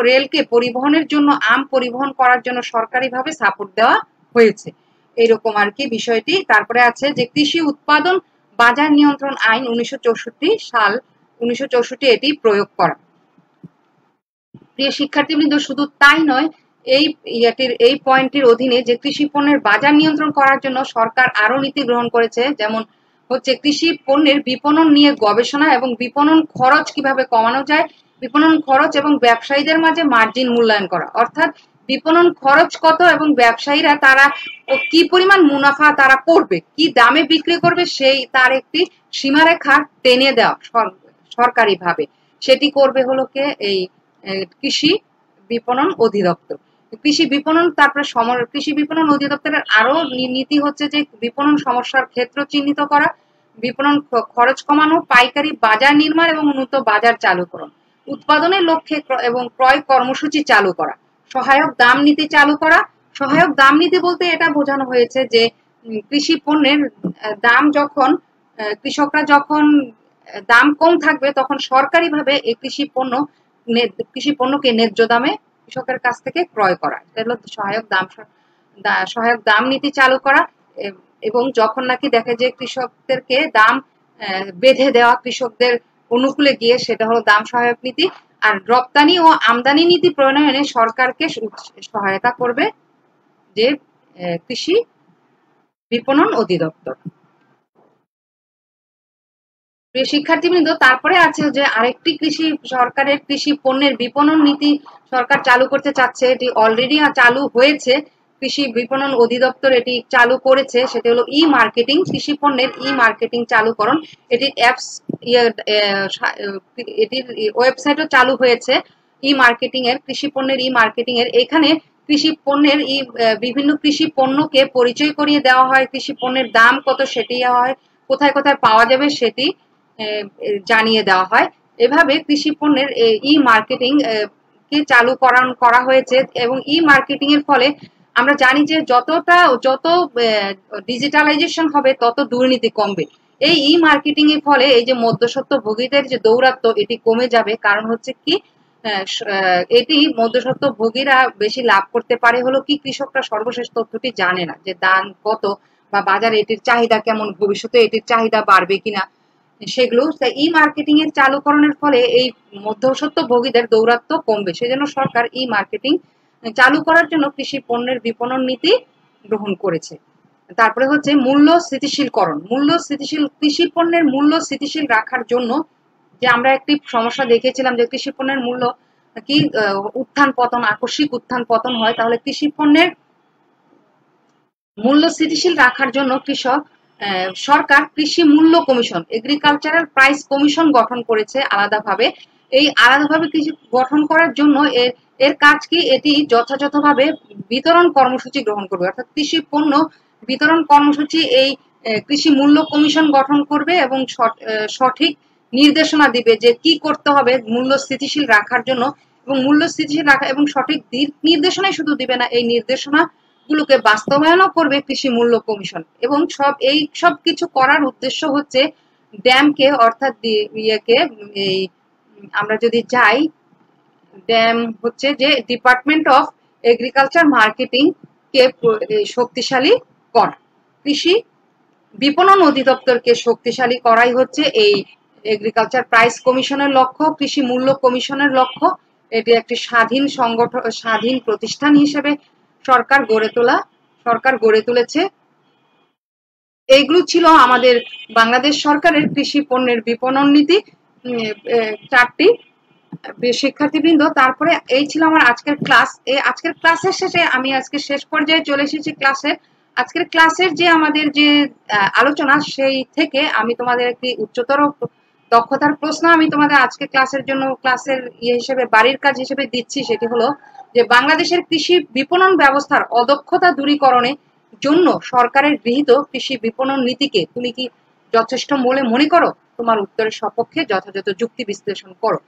[SPEAKER 1] রেলকে পরিবহনের জন্য আম পরিবহন করার জন্য সরকারিভাবে সাপোর্ট দেওয়া হয়েছে, এইরকম আর কি বিষয়টি। তারপরে আছে যে কৃষি উৎপাদন বাজার নিয়ন্ত্রণ আইন 1964 এটি প্রয়োগ করা। প্রিয় শিক্ষার্থীবৃন্দ, শুধু তাই নয়, এই পয়েন্টের অধীনে যে কৃষি পণ্যের বাজার নিয়ন্ত্রণ করার জন্য সরকার আরো নীতি গ্রহণ করেছে, যেমন হচ্ছে কৃষি পণ্যের বিপণন নিয়ে গবেষণা এবং বিপণন খরচ কিভাবে কমানো যায়, বিপণন খরচ এবং ব্যবসায়ীদের মাঝে মার্জিন মূল্যায়ন করা, অর্থাৎ বিপণন খরচ কত এবং ব্যবসায়ীরা তারা কি পরিমাণ মুনাফা তারা করবে, কি দামে বিক্রি করবে, সেই তার একটি সীমারেখা টেনে দেওয়া সরকারিভাবে, সেটি করবে হলো কে এই কৃষি বিপণন অধিদপ্তর। কৃষি বিপণন তারপরে কৃষি বিপণন অধিদপ্তরের আরো নীতি হচ্ছে যে বিপণন সমস্যার ক্ষেত্র চিহ্নিত করা, বিপণন খরচ কমানো, পাইকারি বাজার নির্মাণ এবং উন্নত বাজার চালুকরণ, উৎপাদনের লক্ষ্যে এবং ক্রয় কর্মসূচি চালু করা, সহায়ক দাম নীতি চালু করা। সহায়ক দাম নীতি বলতে এটা বোঝানো হয়েছে যে কৃষি পণ্যের দাম যখন কৃষকরা যখন দাম কম থাকবে তখন সরকারিভাবে এই কৃষি পণ্যকে ন্যায্য দামে কৃষকের কাছ থেকে ক্রয় করা, এটা হলো সহায়ক দাম নীতি চালু করা। এবং যখন নাকি দেখে যে কৃষকদেরকে দাম বেঁধে দেওয়া কৃষকদের অনুকূলে গিয়ে, সেটা হলো দাম সহায়ক নীতি। আর রপ্তানি ও আমদানি নীতি প্রণয়নে সরকারকে সহায়তা করবে যে কৃষি বিপণন অধিদপ্তর। শিক্ষার্থীবৃন্দ, তারপরে আছে যে আরেকটি সরকারের কৃষি পণ্যের বিপণন নীতি সরকার চালু করতে চাচ্ছে, এটি অলরেডি চালু হয়েছে, কৃষি বিপণন অধিদপ্তর এটি চালু করেছে, সেটি হলো ই মার্কেটিং, কৃষি পণ্যের ই মার্কেটিং চালুকরণ। এটির এটির ওয়েবসাইটও চালু হয়েছে ই মার্কেটিং এর, কৃষি পণ্যের ই মার্কেটিং এর। এখানে কৃষি পণ্যের বিভিন্ন কৃষি পণ্যকে পরিচয় করিয়ে দেওয়া হয়, কৃষি পণ্যের দাম কত সেটি হয়, কোথায় কোথায় পাওয়া যাবে সেটি জানিয়ে দেওয়া হয়। এভাবে কৃষি পণ্যের ই মার্কেটিং কে চালু করা হয়েছে। এবং ই মার্কেটিং এর ফলে আমরা জানি যে যত ডিজিটালাইজেশন হবে তত দুর্নীতি কমবে। এই ই মার্কেটিং এর ফলে এই যে মধ্যস্বত্ব ভোগীদের যে দৌরাত্ম এটি কমে যাবে, কারণ হচ্ছে কি এটি মধ্যস্বত্ব ভোগীরা বেশি লাভ করতে পারে হলো কি কৃষকরা সর্বশেষ তথ্যটি জানে না, যে দাম কত বা বাজারে এটির চাহিদা কেমন, ভবিষ্যতে এটির চাহিদা বাড়বে কিনা, সেগুলো ই মার্কেটিং এর চালুকরণের ফলে এই মধ্যস্বত্ব ভোগীদের দৌরাত্ম্য কমবে। সেজন্য সরকার ই মার্কেটিং চালু করার জন্য কৃষি পণ্যের বিপণন নীতি গ্রহণ করেছে। তারপরে হচ্ছে মূল্য স্থিতিশীলকরণ। কৃষি পণ্যের মূল্য স্থিতিশীল রাখার জন্য যে আমরা একটি সমস্যা দেখেছিলাম যে কৃষি পণ্যের মূল্য কি উত্থান পতন, আকস্মিক উত্থান পতন হয়, তাহলে কৃষি পণ্যের মূল্য স্থিতিশীল রাখার জন্য সরকার কৃষি মূল্য কমিশন, এগ্রিকালচারাল প্রাইস কমিশন গঠন করেছে আলাদাভাবে। এই আলাদাভাবে কৃষি গঠন করার জন্য এর কাজ কি, এটি যথাযথভাবে বিতরণ কর্মসূচি গ্রহণ করবে, অর্থাৎ কৃষি পণ্য বিতরণ কর্মসূচি এই কৃষি মূল্য কমিশন গঠন করবে এবং সঠিক নির্দেশনা দিবে যে কি করতে হবে মূল্য স্থিতিশীল রাখার জন্য, এবং মূল্য স্থিতিশীল রাখা এবং সঠিক দিক নির্দেশনাই শুধু দিবে না, এই নির্দেশনা গুলোকে বাস্তবায়নও করবে কৃষি মূল্য কমিশন। এবং এই সব কিছু করার উদ্দেশ্য হচ্ছে ড্যামকে, অর্থাৎ ইয়েকে, এই আমরা যদি যাই, ড্যাম হচ্ছে যে ডিপার্টমেন্ট অফ এগ্রিকালচার মার্কেটিং কে শক্তিশালী করা, কৃষি বিপণন অধিদপ্তরকে শক্তিশালী করাই হচ্ছে এই এগ্রিকালচার প্রাইস কমিশনের লক্ষ্য, কৃষি মূল্য কমিশনের লক্ষ্য। এটি একটি স্বাধীন সংগঠন, স্বাধীন প্রতিষ্ঠান হিসেবে সরকার গড়ে তুলেছে। এইগুলো ছিল আমাদের বাংলাদেশ সরকারের কৃষি পণ্যের বিপণন নীতি, চারটি। শিক্ষার্থীবৃন্দ, তারপরে এই ছিল আমার আজকের ক্লাস। এই আজকের ক্লাসের শেষে আমি আজকে শেষ পর্যায়ে চলে এসেছি ক্লাসের। আজকের ক্লাসের যে আমাদের যে আলোচনা, সেই থেকে আমি তোমাদের একটি উচ্চতর দক্ষতার প্রশ্ন আমি তোমাদের আজকে ক্লাসের জন্য ক্লাসের হিসেবে বাড়ির কাজ হিসেবে দিচ্ছি। সেটি হলো যে বাংলাদেশের কৃষি বিপণন ব্যবস্থার অদক্ষতা দূরীকরণে জন্য সরকারের গৃহীত কৃষি বিপণন নীতিকে তুমি কি যথেষ্ট বলে মনে করো? তোমার উত্তরের সপক্ষে যথাযথ যুক্তি বিশ্লেষণ করো।